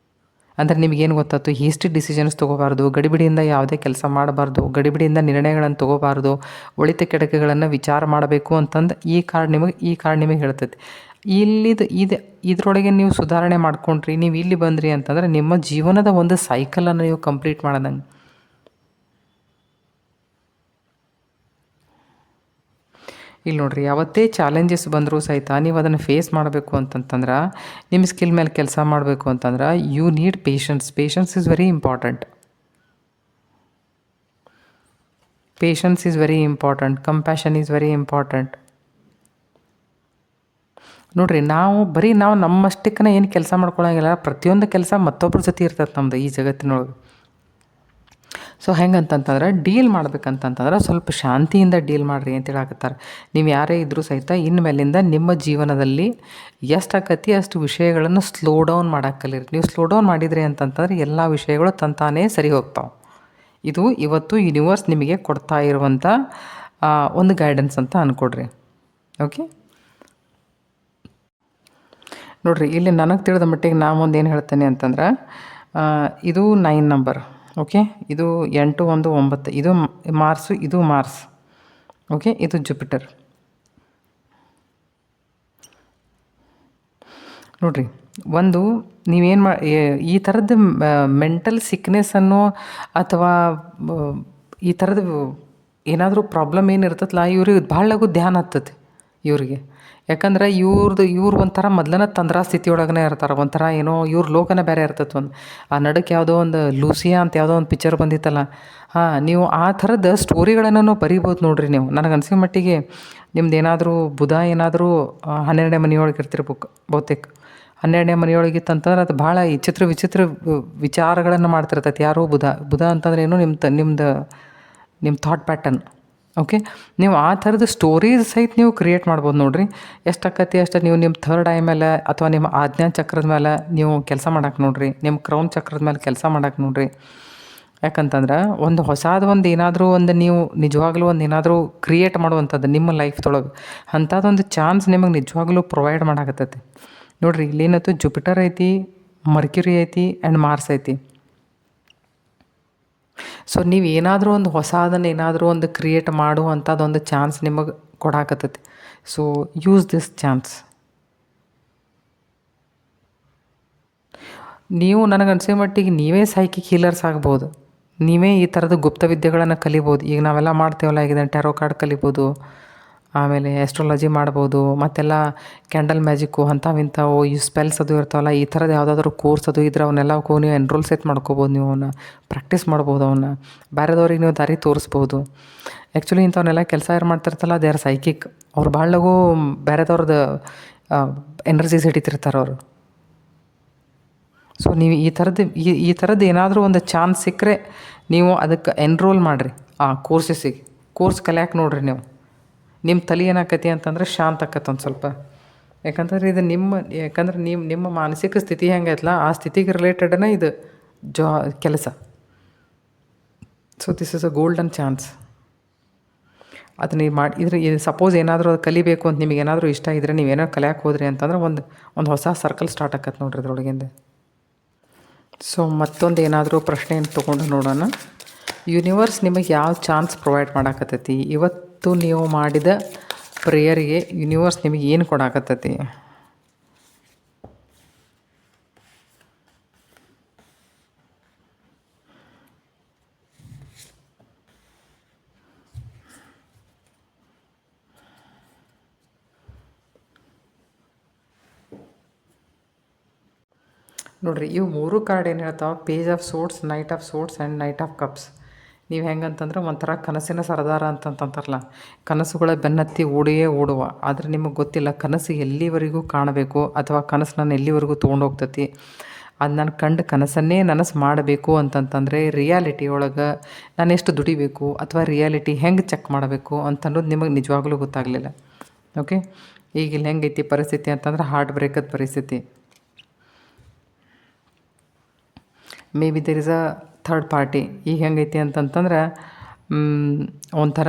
ಅಂದರೆ ನಿಮಗೇನು ಗೊತ್ತಾಯ್ತು, ಈಸ್ಟ್ ಡಿಸಿಷನ್ಸ್ ತೊಗೋಬಾರ್ದು, ಗಡಿಬಿಡಿಯಿಂದ ಯಾವುದೇ ಕೆಲಸ ಮಾಡಬಾರ್ದು, ಗಡಿಬಿಡಿಯಿಂದ ನಿರ್ಣಯಗಳನ್ನು ತೊಗೋಬಾರ್ದು, ಒಳಿತ ಕೆಡಕುಗಳನ್ನು ವಿಚಾರ ಮಾಡಬೇಕು ಅಂತಂದು ಈ ಕಾರ್ಡ್ ನಿಮಗೆ ಹೇಳ್ತೈತಿ. ಇದರೊಳಗೆ ನೀವು ಸುಧಾರಣೆ ಮಾಡ್ಕೊಂಡ್ರಿ, ನೀವು ಇಲ್ಲಿ ಬಂದ್ರಿ ಅಂತಂದರೆ ನಿಮ್ಮ ಜೀವನದ ಒಂದು ಸೈಕಲನ್ನು ನೀವು ಕಂಪ್ಲೀಟ್ ಮಾಡೋದಂಗೆ. ಇಲ್ಲಿ ನೋಡಿರಿ, ಯಾವತ್ತೇ ಚಾಲೆಂಜಸ್ ಬಂದರೂ ಸಹಿತ ನೀವು ಅದನ್ನು ಫೇಸ್ ಮಾಡಬೇಕು ಅಂತಂತಂದ್ರೆ, ನಿಮ್ಮ ಸ್ಕಿಲ್ ಮೇಲೆ ಕೆಲಸ ಮಾಡಬೇಕು ಅಂತಂದ್ರೆ you need patience is very important. Compassion is very important. ನೋಡಿರಿ, ನಾವು ನಮ್ಮಷ್ಟಕ್ಕೇ ಏನು ಕೆಲಸ ಮಾಡ್ಕೊಳಂಗಿಲ್ಲ. ಪ್ರತಿಯೊಂದು ಕೆಲಸ ಮತ್ತೊಬ್ಬರ ಜೊತೆ ಇರ್ತದೆ ನಮ್ಮದು ಈ ಜಗತ್ತಿನೊಳಗೆ. ಸೊ ಹೆಂಗಂತಂತಂದ್ರೆ ಡೀಲ್ ಮಾಡ್ಬೇಕಂತಂತಂದ್ರೆ ಸ್ವಲ್ಪ ಶಾಂತಿಯಿಂದ ಡೀಲ್ ಮಾಡಿರಿ ಅಂತ ಹೇಳಕತ್ತಾರೆ. ನೀವು ಯಾರೇ ಇದ್ದರೂ ಸಹಿತ ಇನ್ಮೇಲಿಂದ ನಿಮ್ಮ ಜೀವನದಲ್ಲಿ ಎಷ್ಟಾಕತಿ ಅಷ್ಟು ವಿಷಯಗಳನ್ನು ಸ್ಲೋ ಡೌನ್ ಮಾಡಕ್ಕೆ ಕಲೀರಿ. ನೀವು ಸ್ಲೋ ಡೌನ್ ಮಾಡಿದ್ರಿ ಅಂತಂತಂದ್ರೆ ಎಲ್ಲ ವಿಷಯಗಳು ತಂತಾನೇ ಸರಿ ಹೋಗ್ತಾವೆ. ಇದು ಇವತ್ತು ಯೂನಿವರ್ಸ್ ನಿಮಗೆ ಕೊಡ್ತಾ ಇರುವಂಥ ಒಂದು ಗೈಡೆನ್ಸ್ ಅಂತ ಅಂದ್ಕೊಡ್ರಿ. ಓಕೆ, ನೋಡಿರಿ, ಇಲ್ಲಿ ನನಗೆ ತಿಳಿದ ಮಟ್ಟಿಗೆ ನಾ ಒಂದು ಏನು ಹೇಳ್ತೇನೆ ಅಂತಂದ್ರೆ, ಇದು 9 ನಂಬರ್. ಓಕೆ, ಇದು 8 1 9, ಇದು ಮಾರ್ಸು, ಇದು ಮಾರ್ಸ್. ಓಕೆ, ಇದು ಜುಪಿಟರ್. ನೋಡಿರಿ, ಒಂದು ನೀವೇನು ಈ ಥರದ್ದು ಮೆಂಟಲ್ ಸಿಕ್ನೆಸ್ಸನ್ನು ಅಥವಾ ಈ ಥರದ್ದು ಏನಾದರೂ ಪ್ರಾಬ್ಲಮ್ ಏನಿರ್ತದಲ್ಲ, ಇವ್ರಿಗೆ ಭಾಳ ಲಘು ಧ್ಯಾನ ಹತ್ತತಿ ಇವ್ರಿಗೆ. ಯಾಕಂದ್ರೆ ಇವ್ರು ಒಂಥರ ಮೊದಲನೇ ತಂದ್ರ ಸ್ಥಿತಿಯೊಳಗನೆ ಇರ್ತಾರೆ. ಒಂಥರ ಏನೋ ಇವ್ರ ಲೋಕನೇ ಬೇರೆ ಇರ್ತೈತೆ. ಆ ನಡಕ್ಕೆ ಯಾವುದೋ ಒಂದು ಲೂಸಿಯಾ ಅಂತ ಯಾವುದೋ ಒಂದು ಪಿಕ್ಚರ್ ಬಂದಿತ್ತಲ್ಲ, ನೀವು ಆ ಥರದ ಸ್ಟೋರಿಗಳನ್ನು ಬರಿಬೋದು ನೋಡಿರಿ ನೀವು. ನನಗೆ ಅನ್ಸಿದ ಮಟ್ಟಿಗೆ ನಿಮ್ದು ಏನಾದರೂ ಬುಧ ಏನಾದರೂ 12ನೇ ಮನೆಯೊಳಗೆ ಇರ್ತಿರ್ಬೇಕು ಬಹುತೇಕ. 12ನೇ ಮನೆಯೊಳಗಿತ್ತಂತಂದ್ರೆ ಅದು ಭಾಳ ವಿಚಿತ್ರ ವಿಚಾರಗಳನ್ನು ಮಾಡ್ತಿರ್ತೈತೆ. ಯಾರೋ ಬುಧ ಅಂತಂದ್ರೆ ಏನು, ನಿಮ್ಮ ಥಾಟ್ ಪ್ಯಾಟರ್ನ್. ಓಕೆ, ನೀವು ಆ ಥರದ ಸ್ಟೋರೀಸ್ ಸಹಿತ ನೀವು ಕ್ರಿಯೇಟ್ ಮಾಡ್ಬೋದು ನೋಡಿರಿ. ಎಷ್ಟಾಕತಿ ಅಷ್ಟು ನೀವು ನಿಮ್ಮ ಥರ್ಡ್ ಐ ಮೇಲೆ ಅಥವಾ ನಿಮ್ಮ ಆಜ್ಞಾ ಚಕ್ರದ ಮೇಲೆ ನೀವು ಕೆಲಸ ಮಾಡಕ್ಕೆ ನೋಡಿರಿ. ನಿಮ್ಮ ಕ್ರೌನ್ ಚಕ್ರದ ಮೇಲೆ ಕೆಲಸ ಮಾಡಕ್ಕೆ ನೋಡಿರಿ. ಯಾಕಂತಂದ್ರೆ ಒಂದು ಹೊಸದು ಏನಾದರೂ ನೀವು ನಿಜವಾಗ್ಲೂ ಏನಾದರೂ ಕ್ರಿಯೇಟ್ ಮಾಡುವಂಥದ್ದು ನಿಮ್ಮ ಲೈಫ್ದೊಳಗೆ ಅಂಥದ್ದೊಂದು ಚಾನ್ಸ್ ನಿಮಗೆ ನಿಜವಾಗ್ಲೂ ಪ್ರೊವೈಡ್ ಮಾಡಾಕತ್ತೈತಿ. ನೋಡಿರಿ, ಇಲ್ಲೇನತ್ತು ಜುಪಿಟರ್ ಐತಿ, ಮರ್ಕ್ಯುರಿ ಐತಿ ಆ್ಯಂಡ್ ಮಾರ್ಸ್ ಐತಿ. ಸೊ ನೀವು ಏನಾದರೂ ಒಂದು ಹೊಸದನ್ನು ಏನಾದರೂ ಒಂದು ಕ್ರಿಯೇಟ್ ಮಾಡುವಂಥದ್ದೊಂದು ಚಾನ್ಸ್ ನಿಮಗೆ ಕೊಡಾಕತ್ತೈತಿ. So use this chance. ನೀವು ನನಗನ್ಸೋ ಮಟ್ಟಿಗೆ ನೀವೇ ಸೈಕಿಕ್ ಹೀಲರ್ಸ್ ಆಗ್ಬೋದು. ನೀವೇ ಈ ಥರದ ಗುಪ್ತ ವಿದ್ಯೆಗಳನ್ನು ಕಲಿಬೋದು. ಈಗ ನಾವೆಲ್ಲ ಮಾಡ್ತೇವಲ್ಲ, ಈಗ ಟ್ಯಾರೋ ಕಾರ್ಡ್ ಕಲಿಬೋದು, ಆಮೇಲೆ ಆಸ್ಟ್ರಾಲಜಿ ಮಾಡ್ಬೋದು, ಮತ್ತೆಲ್ಲ ಕ್ಯಾಂಡಲ್ ಮ್ಯಾಜಿಕ್ಕು ಅಂಥವು ಈ ಸ್ಪೆಲ್ಸ್ ಅದು ಇರ್ತಾವಲ್ಲ, ಈ ಥರದ್ದು ಯಾವುದಾದ್ರೂ ಕೋರ್ಸ್ ಅದು ಇದ್ರೆ ಅವನ್ನೆಲ್ಲಕ್ಕೂ ನೀವು ಎನ್ರೋಲ್ ಸೆಟ್ ಮಾಡ್ಕೋಬೋದು. ನೀವು ಅವನ್ನ ಪ್ರಾಕ್ಟೀಸ್ ಮಾಡ್ಬೋದು. ಅವನ್ನ ಬೇರೆದವ್ರಿಗೆ ನೀವು ದಾರಿ ತೋರಿಸ್ಬೋದು. ಆ್ಯಕ್ಚುಲಿ ಇಂಥವನ್ನೆಲ್ಲ ಕೆಲಸ ಯಾರು ಮಾಡ್ತಿರ್ತಲ್ಲ, ದೇ ಆರ್ ಸೈಕಿಕ್. ಅವ್ರು ಭಾಳ ಲಘು ಬೇರೆದವ್ರದ್ದು ಎನರ್ಜೀಸ್ ಹಿಡಿತಿರ್ತಾರೆ ಅವರು. ಸೊ ನೀವು ಈ ಥರದ್ದು ಏನಾದರೂ ಒಂದು ಚಾನ್ಸ್ ಸಿಕ್ಕರೆ ನೀವು ಅದಕ್ಕೆ ಎನ್ರೋಲ್ ಮಾಡಿರಿ ಆ ಕೋರ್ಸಸ್ಸಿಗೆ. ಕೋರ್ಸ್ ಕಲಿಯಕ್ಕೆ ನೋಡಿರಿ ನೀವು. ನಿಮ್ಮ ತಲೆ ಏನಾಕತಿ ಅಂತಂದ್ರೆ ಶಾಂತ ಆಕತ್ತೆ ಒಂದು ಸ್ವಲ್ಪ. ಯಾಕಂತಂದ್ರೆ ಇದು ಯಾಕಂದ್ರೆ ನಿಮ್ಮ ಮಾನಸಿಕ ಸ್ಥಿತಿ ಹೆಂಗೈತಲ್ಲ, ಆ ಸ್ಥಿತಿಗೆ ರಿಲೇಟೆಡನೇ ಇದು ಕೆಲಸ. So this is a golden chance. ಅದು ನೀವು ಇದು ಸಪೋಸ್ ಏನಾದರೂ ಅದು ಕಲಿಬೇಕು ಅಂತ ನಿಮಗೆ ಏನಾದರೂ ಇಷ್ಟ ಇದ್ದರೆ, ನೀವೇನೋ ಕಲಿಯಕ್ಕೆ ಹೋದ್ರಿ ಅಂತಂದ್ರೆ ಒಂದು ಹೊಸ ಸರ್ಕಲ್ ಸ್ಟಾರ್ಟ್ ಆಕತ್ತೆ ನೋಡ್ರಿ ಅದ್ರೊಳಗಿಂದ. ಸೊ ಮತ್ತೊಂದು ಏನಾದರೂ ಪ್ರಶ್ನೆಯನ್ನು ತೊಗೊಂಡು ನೋಡೋಣ. ಯೂನಿವರ್ಸ್ ನಿಮಗೆ ಯಾವ ಚಾನ್ಸ್ ಪ್ರೊವೈಡ್ ಮಾಡಾಕತ್ತೈತಿ? ಇವತ್ತು ನೀವು ಮಾಡಿದ ಪ್ರೇಯರಿಗೆ ಯೂನಿವರ್ಸ್ ನಿಮಗೆ ಏನು ಕೊಡಾಕತ್ತೈತಿ? ನೋಡಿರಿ, ಇವು 3 ಕಾರ್ಡ್ ಏನು ಹೇಳ್ತಾವೆ, page of swords, knight of swords and knight of cups. ನೀವು ಹೆಂಗಂತಂದ್ರೆ ಒಂಥರ ಕನಸಿನ ಸರದಾರ ಅಂತಂತಾರಲ್ಲ, ಕನಸುಗಳ ಬೆನ್ನತ್ತಿ ಓಡುವ. ಆದರೆ ನಿಮಗೆ ಗೊತ್ತಿಲ್ಲ ಕನಸು ಎಲ್ಲಿವರೆಗೂ ಕಾಣಬೇಕು ಅಥವಾ ಕನಸು ನಾನು ಎಲ್ಲಿವರೆಗೂ ತೊಗೊಂಡೋಗ್ತೈತಿ. ಅದು ನಾನು ಕಂಡು ಕನಸನ್ನೇ ನನಸು ಮಾಡಬೇಕು ಅಂತಂತಂದರೆ ರಿಯಾಲಿಟಿ ಒಳಗೆ ನಾನು ಎಷ್ಟು ದುಡಿಬೇಕು ಅಥವಾ ರಿಯಾಲಿಟಿ ಹೆಂಗೆ ಚೆಕ್ ಮಾಡಬೇಕು ಅಂತನ್ನೋದು ನಿಮಗೆ ನಿಜವಾಗ್ಲೂ ಗೊತ್ತಾಗಲಿಲ್ಲ. ಓಕೆ, ಈಗ ಇಲ್ಲಿ ಹೆಂಗೈತಿ ಪರಿಸ್ಥಿತಿ ಅಂತಂದ್ರೆ ಹಾರ್ಟ್ ಬ್ರೇಕದ ಪರಿಸ್ಥಿತಿ. Maybe there is a third party. ಈಗ ಹೆಂಗೈತಿ ಅಂತಂತಂದ್ರೆ ಒಂಥರ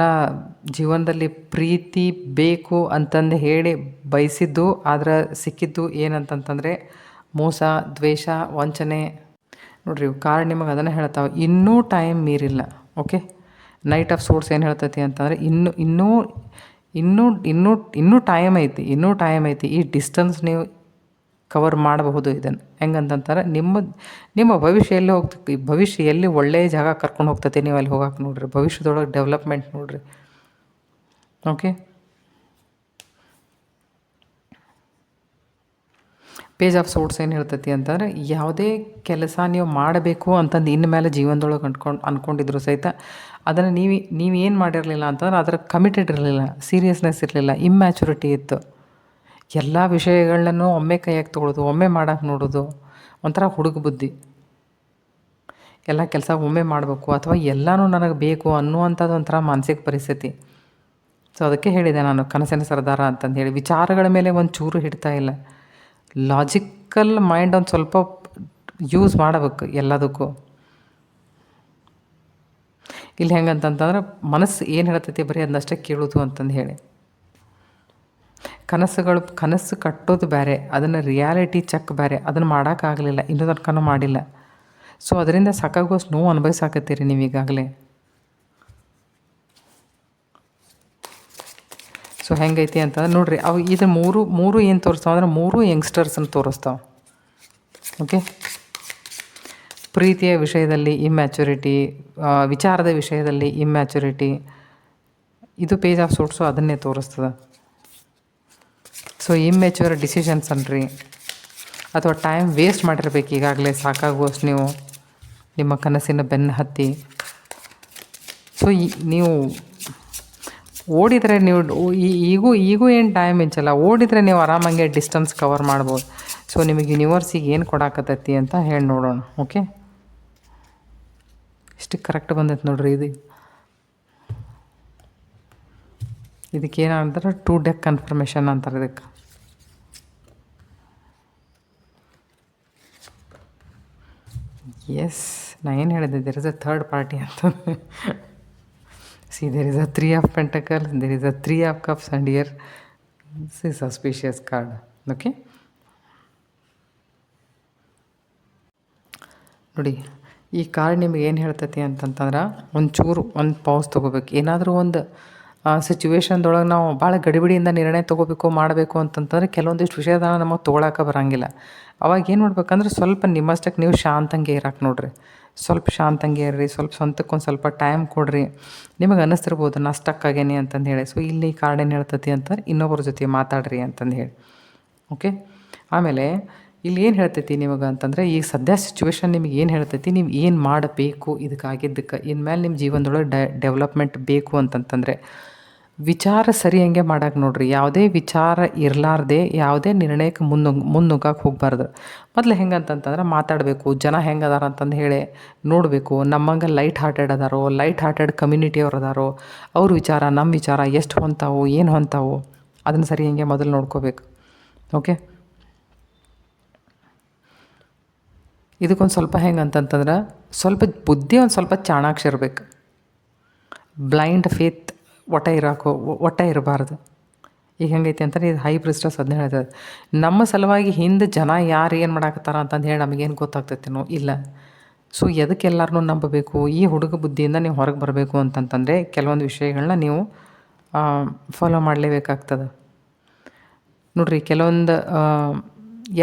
ಜೀವನದಲ್ಲಿ ಪ್ರೀತಿ ಬೇಕು ಅಂತಂದು ಹೇಳಿ ಬಯಸಿದ್ದು, ಆದ್ರೆ ಸಿಕ್ಕಿದ್ದು ಏನಂತಂತಂದರೆ ಮೋಸ, ದ್ವೇಷ, ವಂಚನೆ. ನೋಡಿರಿ, ಕಾರ್ಡ್ ನಿಮಗೆ ಅದನ್ನು ಹೇಳ್ತಾವೆ. ಇನ್ನೂ ಟೈಮ್ ಮೀರಿಲ್ಲ. ಓಕೆ, ನೈಟ್ ಆಫ್ ಸೋರ್ಸ್ ಏನು ಹೇಳ್ತೈತಿ ಅಂತಂದರೆ ಇನ್ನೂ ಟೈಮ್ ಐತಿ. ಈ ಡಿಸ್ಟೆನ್ಸ್ ನೀವು ಕವರ್ ಮಾಡಬಹುದು. ಇದನ್ನು ಹೆಂಗಂತಂತಾರೆ, ನಿಮ್ಮ ಭವಿಷ್ಯ ಎಲ್ಲಿ ಹೋಗ್ತೈತಿ, ಭವಿಷ್ಯ ಎಲ್ಲಿ ಒಳ್ಳೆಯ ಜಾಗ ಕರ್ಕೊಂಡು ಹೋಗ್ತೈತಿ, ನೀವು ಅಲ್ಲಿ ಹೋಗಕ್ಕೆ ನೋಡಿರಿ. ಭವಿಷ್ಯದೊಳಗೆ ಡೆವಲಪ್ಮೆಂಟ್ ನೋಡಿರಿ. ಓಕೆ, ಪೇಜ್ ಆಫ್ ಸೋರ್ಟ್ಸ್ ಏನು ಹೇಳ್ತೈತಿ ಅಂತಂದರೆ, ಯಾವುದೇ ಕೆಲಸ ನೀವು ಮಾಡಬೇಕು ಅಂತಂದು ಇನ್ಮೇಲೆ ಜೀವನದೊಳಗೆ ಅಂದ್ಕೊಂಡಿದ್ರು ಸಹಿತ ಅದನ್ನು ನೀವೇನು ಮಾಡಿರಲಿಲ್ಲ ಅಂತಂದ್ರೆ ಅದರ ಕಮಿಟೆಡ್ ಇರಲಿಲ್ಲ, ಸೀರಿಯಸ್ನೆಸ್ ಇರಲಿಲ್ಲ, ಇಮ್ಯಾಚುರಿಟಿ ಇತ್ತು. ಎಲ್ಲ ವಿಷಯಗಳನ್ನೂ ಒಮ್ಮೆ ಕೈಯಾಗಿ ತೊಗೊಳೋದು, ಒಮ್ಮೆ ಮಾಡೋಕೆ ನೋಡೋದು, ಒಂಥರ ಹುಡುಗ ಬುದ್ಧಿ. ಎಲ್ಲ ಕೆಲಸ ಒಮ್ಮೆ ಮಾಡಬೇಕು ಅಥವಾ ಎಲ್ಲನೂ ನನಗೆ ಬೇಕು ಅನ್ನುವಂಥದ್ದು ಒಂಥರ ಮಾನಸಿಕ ಪರಿಸ್ಥಿತಿ. ಸೊ ಅದಕ್ಕೆ ಹೇಳಿದೆ ನಾನು ಕನಸಿನ ಸರ್ದಾರ ಅಂತಂದು ಹೇಳಿ. ವಿಚಾರಗಳ ಮೇಲೆ ಒಂದು ಚೂರು ಹಿಡ್ತಾ ಇಲ್ಲ. ಲಾಜಿಕಲ್ ಮೈಂಡ್ ಒಂದು ಸ್ವಲ್ಪ ಯೂಸ್ ಮಾಡಬೇಕು ಎಲ್ಲದಕ್ಕೂ. ಇಲ್ಲಿ ಹೆಂಗಂತಂತಂದ್ರೆ ಮನಸ್ಸು ಏನು ಹೇಳ್ತೈತಿ ಬರೀ ಅದನ್ನಷ್ಟೇ ಕೇಳೋದು ಅಂತಂದು ಹೇಳಿ. ಕನಸು ಕಟ್ಟೋದು ಬೇರೆ, ಅದನ್ನು ರಿಯಾಲಿಟಿ ಚೆಕ್ ಬೇರೆ. ಅದನ್ನು ಮಾಡೋಕ್ಕಾಗಲಿಲ್ಲ, ಇನ್ನೂ ತನಕನೂ ಮಾಡಿಲ್ಲ. ಸೊ ಅದರಿಂದ ಸಾಕಾಗೋಷ್ಟು ನೋವು ಅನುಭವಿಸಾಕತ್ತೀರಿ ನೀವು ಈಗಾಗಲೇ. ಸೊ ಹೆಂಗೈತಿ ಅಂತಂದ್ರೆ ನೋಡಿರಿ, ಅವು ಇದು ಮೂರು ಏನು ತೋರಿಸ್ತಾವೆ ಅಂದ್ರೆ ಮೂರು ಯಂಗ್ಸ್ಟರ್ಸನ್ನು ತೋರಿಸ್ತಾವೆ. ಓಕೆ, ಪ್ರೀತಿಯ ವಿಷಯದಲ್ಲಿ ಇಮ್ಯಾಚುರಿಟಿ, ವಿಚಾರದ ವಿಷಯದಲ್ಲಿ ಇಮ್ಯಾಚುರಿಟಿ. ಇದು ಪೇಜ್ ಆಫ್ ಸೂಟ್ಸು ಅದನ್ನೇ ತೋರಿಸ್ತದೆ. ಸೊ ಇಮ್ಮೆಚ್ಯೂರ್ ಡಿಸಿಷನ್ಸ್ ಅನ್ರಿ, ಅಥವಾ ಟೈಮ್ ವೇಸ್ಟ್ ಮಾಡಿರ್ಬೇಕು ಈಗಾಗಲೇ ಸಾಕಾಗುವಷ್ಟು ನೀವು ನಿಮ್ಮ ಕನಸಿನ ಬೆನ್ನು ಹತ್ತಿ. ಸೊ ನೀವು ಓಡಿದರೆ ನೀವು ಈಗೂ ಏನು ಟೈಮ್ ಮಿಂಚಲ್ಲ, ಓಡಿದರೆ ನೀವು ಆರಾಮಾಗೆ ಡಿಸ್ಟೆನ್ಸ್ ಕವರ್ ಮಾಡ್ಬೋದು. ಸೊ ನಿಮಗೆ ಯೂನಿವರ್ಸಿಗೆ ಏನು ಕೊಡಾಕತ್ತೈತಿ ಅಂತ ಹೇಳಿ ನೋಡೋಣ. ಓಕೆ, ಇಷ್ಟು ಕರೆಕ್ಟ್ ಬಂದೈತೆ ನೋಡ್ರಿ. ಇದಕ್ಕೆ ಏನಂತಾರೆ, 2 ಡೆಕ್ ಕನ್ಫರ್ಮೇಷನ್ ಅಂತಾರೆ ಇದಕ್ಕೆ. ಎಸ್, ನಾ ಏನು ಹೇಳಿದೆ, there is a third party ಅಂತ. See, there is a 3 of pentacles, there is a 3 of cups and here this is suspicious card. Okay, ನೋಡಿ ಈ ಕಾರ್ಡ್ ನಿಮಗೆ ಏನು ಹೇಳ್ತೈತಿ ಅಂತಂತಂದ್ರೆ ಒಂದು ಪೌಸ್ ತೊಗೋಬೇಕು. ಏನಾದರೂ ಒಂದು ಸಿಚುವೇಶನ್ದೊಳಗೆ ನಾವು ಭಾಳ ಗಡಿಬಿಡಿಯಿಂದ ನಿರ್ಣಯ ತೊಗೋಬೇಕು ಮಾಡಬೇಕು ಅಂತಂತಂದ್ರೆ ಕೆಲವೊಂದಿಷ್ಟು ವಿಷಯದ ನಮಗೆ ತೊಗೊಳಕ್ಕೆ ಬರೋಂಗಿಲ್ಲ. ಅವಾಗ ಏನು ಮಾಡ್ಬೇಕಂದ್ರೆ ಸ್ವಲ್ಪ ನಿಮ್ಮಷ್ಟಕ್ಕೆ ನೀವು ಶಾಂತಂಗೆ ಇರಕ್ಕೆ ನೋಡಿರಿ. ಸ್ವಲ್ಪ ಶಾಂತಂಗೆ ಇರ್ರಿ, ಸ್ವಲ್ಪ ಸ್ವಂತಕ್ಕೊಂದು ಸ್ವಲ್ಪ ಟೈಮ್ ಕೊಡಿರಿ. ನಿಮಗೆ ಅನ್ನಿಸ್ತಿರ್ಬೋದು ನಾ ಸ್ಟಕ್ ಆಗೇನಿ ಅಂತಂದು ಹೇಳಿ. ಸೊ ಇಲ್ಲಿ ಕಾರ್ಡ್ ಏನು ಹೇಳ್ತೈತಿ ಅಂತಂದ್ರೆ ಇನ್ನೊಬ್ಬರ ಜೊತೆ ಮಾತಾಡ್ರಿ ಅಂತಂದು ಹೇಳಿ. ಓಕೆ, ಆಮೇಲೆ ಇಲ್ಲಿ ಏನು ಹೇಳ್ತೈತಿ ನಿಮಗೆ ಅಂತಂದರೆ, ಈಗ ಸದ್ಯ ಸಿಚುವೇಶನ್ ನಿಮಗೆ ಏನು ಹೇಳ್ತೈತಿ, ನೀವು ಏನು ಮಾಡಬೇಕು ಇದಕ್ಕಾಗಿದ್ದಕ್ಕೆ. ಇನ್ಮೇಲೆ ನಿಮ್ಮ ಜೀವನದೊಳಗೆ ಡೆವಲಪ್ಮೆಂಟ್ ಬೇಕು ಅಂತಂತಂದರೆ ವಿಚಾರ ಸರಿ ಹಂಗೆ ಮಾಡೋಕೆ ನೋಡಿರಿ. ಯಾವುದೇ ವಿಚಾರ ಇರಲಾರ್ದೆ ಯಾವುದೇ ನಿರ್ಣಯಕ್ಕೆ ಮುನ್ನುಗ್ಗಕ್ಕೆ ಹೋಗಬಾರ್ದು. ಮೊದಲು ಹೆಂಗಂತಂತಂದ್ರೆ ಮಾತಾಡಬೇಕು, ಜನ ಹೆಂಗೆ ಅದಾರ ಅಂತಂದು ಹೇಳಿ ನೋಡಬೇಕು. ನಮ್ಮಂಗೆ ಲೈಟ್ ಹಾರ್ಟೆಡ್ ಅದಾರೋ, ಲೈಟ್ ಹಾರ್ಟೆಡ್ ಕಮ್ಯುನಿಟಿಯವ್ರು ಅದಾರೋ, ಅವ್ರ ವಿಚಾರ ನಮ್ಮ ವಿಚಾರ ಎಷ್ಟು ಹೊಂತಾವು ಏನು ಹೊಂತಾವು ಅದನ್ನು ಸರಿ ಹಂಗೆ ಮೊದಲು ನೋಡ್ಕೋಬೇಕು. ಓಕೆ, ಇದಕ್ಕೊಂದು ಸ್ವಲ್ಪ ಹೆಂಗಂತಂತಂದ್ರೆ ಸ್ವಲ್ಪ ಬುದ್ಧಿ ಒಂದು ಸ್ವಲ್ಪ ಚಾಣಾಕ್ಷ ಇರಬೇಕು. ಬ್ಲೈಂಡ್ ಫೇತ್ ಒಟ್ಟ ಇರಬಾರ್ದು. ಈಗ ಹೆಂಗೈತಿ ಅಂತಂದ್ರೆ ಇದು ಹೈ ಪ್ರಿಸ್ಟಸ್ ಅದನ್ನ ಹೇಳ್ತದೆ. ನಮ್ಮ ಸಲುವಾಗಿ ಹಿಂದೆ ಜನ ಯಾರು ಏನು ಮಾಡಾಕತ್ತಾರ ಅಂತಂದು ಹೇಳಿ ನಮಗೇನು ಗೊತ್ತಾಗ್ತೈತೇನೋ ಇಲ್ಲ. ಸೊ ಎದಕ್ಕೆ ಎಲ್ಲರನ್ನೂ ನಂಬಬೇಕು, ಈ ಹುಡುಗ ಬುದ್ಧಿಯಿಂದ ನೀವು ಹೊರಗೆ ಬರಬೇಕು ಅಂತಂತಂದರೆ ಕೆಲವೊಂದು ವಿಷಯಗಳನ್ನ ನೀವು ಫಾಲೋ ಮಾಡಲೇಬೇಕಾಗ್ತದೆ. ನೋಡಿರಿ, ಕೆಲವೊಂದು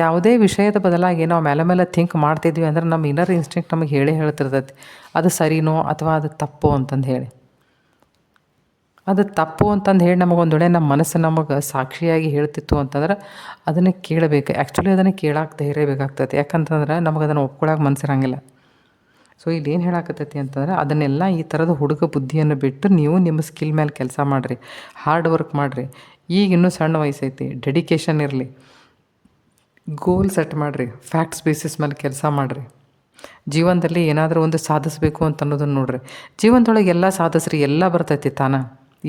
ಯಾವುದೇ ವಿಷಯದ ಬದಲಾಗಿ ನಾವು ಮೇಲೆ ಥಿಂಕ್ ಮಾಡ್ತಿದ್ವಿ ಅಂದ್ರೆ ನಮ್ಮ ಇನ್ನರ್ ಇನ್ಸ್ಟಿಂಕ್ಟ್ ನಮಗೆ ಹೇಳ್ತಿರ್ತೈತಿ ಅದು ಸರಿನೋ ಅಥವಾ ಅದು ತಪ್ಪು ಅಂತಂದು ಹೇಳಿ. ಅದು ತಪ್ಪು ಅಂತಂದು ಹೇಳಿ ನಮಗೊಂದು ವೇಳೆ ನಮ್ಮ ಮನಸ್ಸು ನಮಗೆ ಸಾಕ್ಷಿಯಾಗಿ ಹೇಳ್ತಿತ್ತು ಅಂತಂದ್ರೆ ಅದನ್ನು ಕೇಳಬೇಕು. ಆ್ಯಕ್ಚುಲಿ ಅದನ್ನು ಕೇಳಕ್ಕೆ ಧೈರ್ಯ ಬೇಕಾಗ್ತೈತಿ. ಯಾಕಂತಂದ್ರೆ ನಮಗೆ ಅದನ್ನು ಒಪ್ಕೊಳಕ್ಕೆ ಮನಸ್ಸಿರಂಗಿಲ್ಲ. ಸೊ ಇಲ್ಲಿ ಏನು ಹೇಳಾಕತ್ತೈತಿ ಅಂತಂದ್ರೆ ಅದನ್ನೆಲ್ಲ ಈ ಥರದ ಹುಡುಗ ಬುದ್ಧಿಯನ್ನು ಬಿಟ್ಟು ನೀವು ನಿಮ್ಮ ಸ್ಕಿಲ್ ಮೇಲೆ ಕೆಲಸ ಮಾಡಿರಿ, ಹಾರ್ಡ್ ವರ್ಕ್ ಮಾಡಿರಿ. ಈಗ ಇನ್ನೂ ಸಣ್ಣ ವಯಸ್ಸೈತಿ, ಡೆಡಿಕೇಶನ್ ಇರಲಿ, ಗೋಲ್ ಸೆಟ್ ಮಾಡಿರಿ, ಫ್ಯಾಕ್ಟ್ಸ್ ಬೇಸಿಸ್ ಮೇಲೆ ಕೆಲಸ ಮಾಡಿರಿ. ಜೀವನದಲ್ಲಿ ಏನಾದರೂ ಒಂದು ಸಾಧಿಸಬೇಕು ಅಂತ ಅನ್ನೋದನ್ನು ನೋಡಿರಿ. ಜೀವನದೊಳಗೆ ಎಲ್ಲ ಸಾಧಿಸ್ರಿ, ಎಲ್ಲ ಬರ್ತೈತಿ ತಾನ.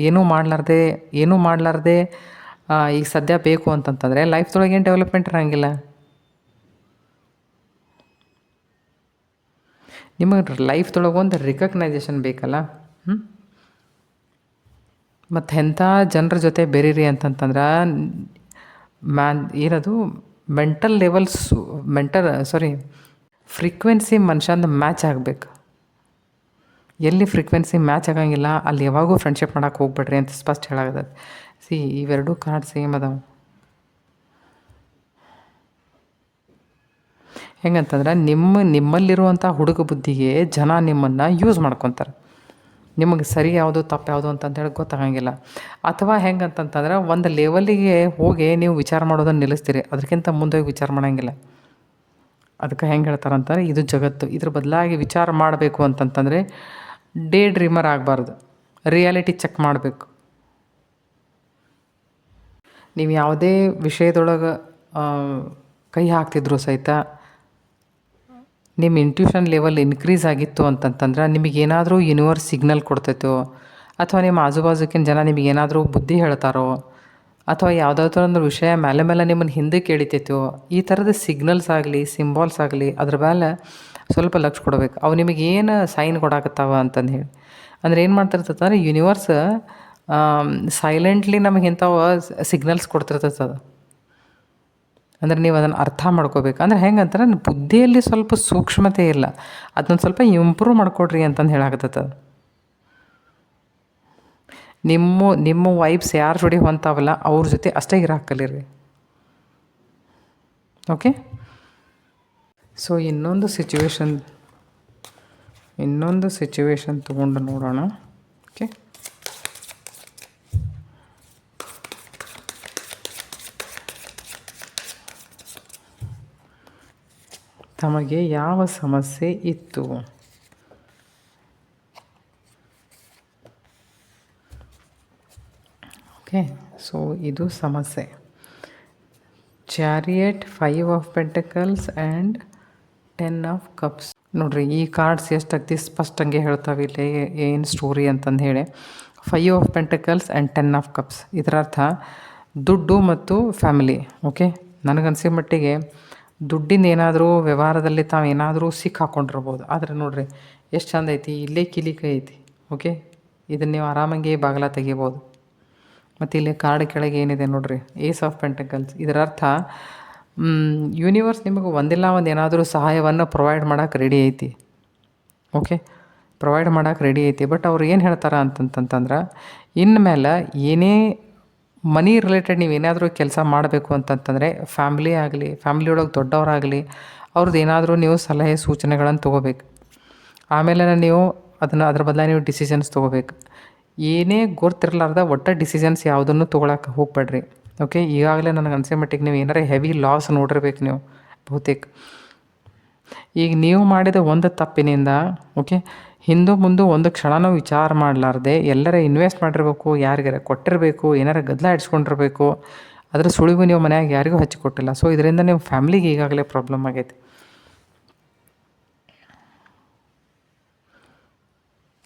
ಏನೂ ಮಾಡಲಾರ್ದೆ ಈಗ ಸದ್ಯ ಬೇಕು ಅಂತಂತಂದರೆ ಲೈಫ್ದೊಳಗೆ ಏನು ಡೆವಲಪ್ಮೆಂಟ್ ಇರೋಂಗಿಲ್ಲ. ನಿಮಗೆ ಲೈಫ್ದೊಳಗೆ ಒಂದು ರಿಕಗ್ನೈಸೇಷನ್ ಬೇಕಲ್ಲ. ಮತ್ತು ಎಂಥ ಜನರ ಜೊತೆ ಬೆರೀರಿ ಅಂತಂತಂದ್ರೆ ಏನದು ಮೆಂಟಲ್ ಲೆವೆಲ್ಸ್ ಫ್ರೀಕ್ವೆನ್ಸಿ ಮನುಷ್ಯಂದು ಮ್ಯಾಚ್ ಆಗಬೇಕು. ಎಲ್ಲಿ ಫ್ರೀಕ್ವೆನ್ಸಿ ಮ್ಯಾಚ್ ಆಗಂಗಿಲ್ಲ ಅಲ್ಲಿ ಯಾವಾಗೂ ಫ್ರೆಂಡ್ಶಿಪ್ ಮಾಡೋಕೆ ಹೋಗ್ಬೇಡ್ರಿ ಅಂತ ಸ್ಪಷ್ಟ ಹೇಳಾಗತ್ತೆ. ಇವೆರಡೂ ಕಾರ್ಡ್ ಸೇಮ್ ಅದಾವೆ. ಹೆಂಗಂತಂದ್ರೆ ನಿಮ್ಮಲ್ಲಿರುವಂಥ ಹುಡುಗ ಬುದ್ಧಿಗೆ ಜನ ನಿಮ್ಮನ್ನು ಯೂಸ್ ಮಾಡ್ಕೊತಾರೆ. ನಿಮಗೆ ಸರಿ ಯಾವುದು ತಪ್ಪು ಯಾವುದು ಅಂತಂದೇಳಿ ಗೊತ್ತಾಗಂಗಿಲ್ಲ. ಅಥವಾ ಹೆಂಗಂತಂತಂದ್ರೆ ಒಂದು ಲೆವೆಲಿಗೆ ಹೋಗಿ ನೀವು ವಿಚಾರ ಮಾಡೋದನ್ನು ನಿಲ್ಲಿಸ್ತೀರಿ, ಅದಕ್ಕಿಂತ ಮುಂದೆ ವಿಚಾರ ಮಾಡೋಂಗಿಲ್ಲ. ಅದಕ್ಕೆ ಹೆಂಗೆ ಹೇಳ್ತಾರಂತಾರೆ, ಇದು ಜಗತ್ತು. ಇದ್ರ ಬದಲಾಗಿ ವಿಚಾರ ಮಾಡಬೇಕು ಅಂತಂತಂದರೆ ಡೇ ಡ್ರೀಮರ್ ಆಗಬಾರ್ದು, ರಿಯಾಲಿಟಿ ಚೆಕ್ ಮಾಡಬೇಕು. ನೀವು ಯಾವುದೇ ವಿಷಯದೊಳಗೆ ಕೈ ಹಾಕ್ತಿದ್ರು ಸಹಿತ ನಿಮ್ಮ ಇಂಟ್ಯೂಷನ್ ಲೆವೆಲ್ ಇನ್ಕ್ರೀಸ್ ಆಗಿತ್ತು ಅಂತಂತಂದ್ರೆ ನಿಮಗೇನಾದರೂ ಯೂನಿವರ್ಸ್ ಸಿಗ್ನಲ್ ಕೊಡ್ತೈತೋ, ಅಥವಾ ನಿಮ್ಮ ಆಜುಬಾಜುಕಿನ ಜನ ನಿಮಗೇನಾದರೂ ಬುದ್ಧಿ ಹೇಳ್ತಾರೋ, ಅಥವಾ ಯಾವುದಾದ್ರೂ ಒಂದು ವಿಷಯ ಮೇಲೆ ಮೇಲೆ ನಿಮ್ಮನ್ನು ಹಿಂದಕ್ಕೆ ಎಳಿತೈತೋ, ಈ ಥರದ ಸಿಗ್ನಲ್ಸ್ ಆಗಲಿ ಸಿಂಬಾಲ್ಸ್ ಆಗಲಿ ಅದ್ರ ಮೇಲೆ ಸ್ವಲ್ಪ ಲಕ್ಷ್ಯ ಕೊಡ್ಬೇಕು. ಅವು ನಿಮಗೇನು ಸೈನ್ ಕೊಡಾಕತ್ತಾವ ಅಂತಂದು ಹೇಳಿ ಅಂದ್ರೆ ಏನು ಮಾಡ್ತಿರ್ತಂದ್ರೆ ಯೂನಿವರ್ಸ್ ಸೈಲೆಂಟ್ಲಿ ನಮಗೆ ಇಂಥವು ಸಿಗ್ನಲ್ಸ್ ಕೊಡ್ತಿರ್ತದೆ ಅದು. ಅಂದರೆ ನೀವು ಅದನ್ನು ಅರ್ಥ ಮಾಡ್ಕೋಬೇಕು. ಅಂದ್ರೆ ಹೆಂಗಂತಾರೆ ಬುದ್ಧಿಯಲ್ಲಿ ಸ್ವಲ್ಪ ಸೂಕ್ಷ್ಮತೆ ಇಲ್ಲ, ಅದನ್ನೊಂದು ಸ್ವಲ್ಪ ಇಂಪ್ರೂವ್ ಮಾಡ್ಕೊಡ್ರಿ ಅಂತಂದು ಹೇಳಾಕತ್ತದ. ನಿಮ್ಮ ವೈಬ್ಸ್ ಯಾರ ಜೋಡಿ ಹೊಂತಾವಲ್ಲ ಅವ್ರ ಜೊತೆ ಅಷ್ಟೇ ಇರಾಕಲಿರಿ. ಓಕೆ, ಸೊ ಇನ್ನೊಂದು ಸಿಚುವೇಶನ್ ತೊಗೊಂಡು ನೋಡೋಣ. ಓಕೆ, ತಮಗೆ ಯಾವ ಸಮಸ್ಯೆ ಇತ್ತು? ಓಕೆ, ಸೊ ಇದು ಸಮಸ್ಯೆ. Chariot, 5 of pentacles and 10 of cups. ನೋಡಿರಿ, ಈ ಕಾರ್ಡ್ಸ್ ಎಷ್ಟು ಸ್ಪಷ್ಟಂಗೆ ಹೇಳ್ತಾವೆ ಇಲ್ಲಿ ಏನು ಸ್ಟೋರಿ ಅಂತಂದು ಹೇಳಿ. 5 of pentacles and 10 of cups, ಇದರ ಅರ್ಥ ದುಡ್ಡು ಮತ್ತು ಫ್ಯಾಮಿಲಿ. ಓಕೆ, ನನಗನ್ಸಿದ ಮಟ್ಟಿಗೆ ದುಡ್ಡಿನ ಏನಾದರೂ ವ್ಯವಹಾರದಲ್ಲಿ ತಾವು ಏನಾದರೂ ಹಾಕ್ಕೊಂಡಿರ್ಬೋದು. ಆದರೆ ನೋಡಿರಿ ಎಷ್ಟು ಚಂದ ಐತಿ, ಇಲ್ಲೇ ಕಿಲಿಕೈ ಐತಿ. ಓಕೆ, ಇದನ್ನು ನೀವು ಆರಾಮಾಗಿ ಬಾಗಿಲ ತೆಗಿಬೋದು. ಮತ್ತು ಇಲ್ಲಿ ಕಾರ್ಡ್ ಕೆಳಗೆ ಏನಿದೆ ನೋಡಿರಿ, ಏಸ್ ಆಫ್ ಪೆಂಟಕಲ್ಸ್. ಇದರ ಅರ್ಥ ಯೂನಿವರ್ಸ್ ನಿಮಗೆ ಒಂದಿಲ್ಲ ಒಂದು ಏನಾದರೂ ಸಹಾಯವನ್ನು ಪ್ರೊವೈಡ್ ಮಾಡೋಕೆ ರೆಡಿ ಐತಿ. ಓಕೆ, ಪ್ರೊವೈಡ್ ಮಾಡೋಕೆ ರೆಡಿ ಐತಿ. ಬಟ್ ಅವ್ರು ಏನು ಹೇಳ್ತಾರೆ ಅಂತಂತಂದ್ರೆ ಇನ್ಮೇಲೆ ಏನೇ ಮನಿ ರಿಲೇಟೆಡ್ ನೀವು ಏನಾದರೂ ಕೆಲಸ ಮಾಡಬೇಕು ಅಂತಂತಂದರೆ ಫ್ಯಾಮ್ಲಿ ಆಗಲಿ, ಫ್ಯಾಮ್ಲಿ ಒಳಗೆ ದೊಡ್ಡವರಾಗಲಿ ಅವ್ರದ್ದು ಏನಾದರೂ ನೀವು ಸಲಹೆ ಸೂಚನೆಗಳನ್ನು ತೊಗೋಬೇಕು. ಆಮೇಲೆ ನೀವು ಅದ್ರ ಬದಲಾಗಿ ನೀವು ಡಿಸಿಷನ್ಸ್ ತೊಗೋಬೇಕು. ಏನೇ ಗೊತ್ತಿರಲಾರ್ದ ಒಟ್ಟು ಡಿಸಿಷನ್ಸ್ ಯಾವುದನ್ನು ತೊಗೊಳಕ್ಕೆ ಹೋಗ್ಬೇಡ್ರಿ. ಓಕೆ, ಈಗಾಗಲೇ ನನಗೆ ಅನಿಸೋ ಮಟ್ಟಿಗೆ ನೀವು ಏನಾರ ಹೆವಿ ಲಾಸ್ ನೋಡಿರ್ಬೇಕು ನೀವು ಬಹುತೇಕ. ಈಗ ನೀವು ಮಾಡಿದ ಒಂದು ತಪ್ಪಿನಿಂದ ಓಕೆ ಹಿಂದೂ ಮುಂದೆ ಒಂದು ಕ್ಷಣನೂ ವಿಚಾರ ಮಾಡಲಾರ್ದೆ ಎಲ್ಲರ ಇನ್ವೆಸ್ಟ್ ಮಾಡಿರ್ಬೇಕು, ಯಾರಿಗಾರ ಕೊಟ್ಟಿರಬೇಕು, ಏನಾರ ಗದ್ದಲ ಇಡ್ಸ್ಕೊಂಡಿರ್ಬೇಕು. ಅದರ ಸುಳಿವು ನೀವು ಮನ್ಯಾಗ ಯಾರಿಗೂ ಹಚ್ಚಿಕೊಟ್ಟಿಲ್ಲ. ಸೊ ಇದರಿಂದ ನಿಮ್ಮ ಫ್ಯಾಮ್ಲಿಗೆ ಈಗಾಗಲೇ ಪ್ರಾಬ್ಲಮ್ ಆಗೈತಿ.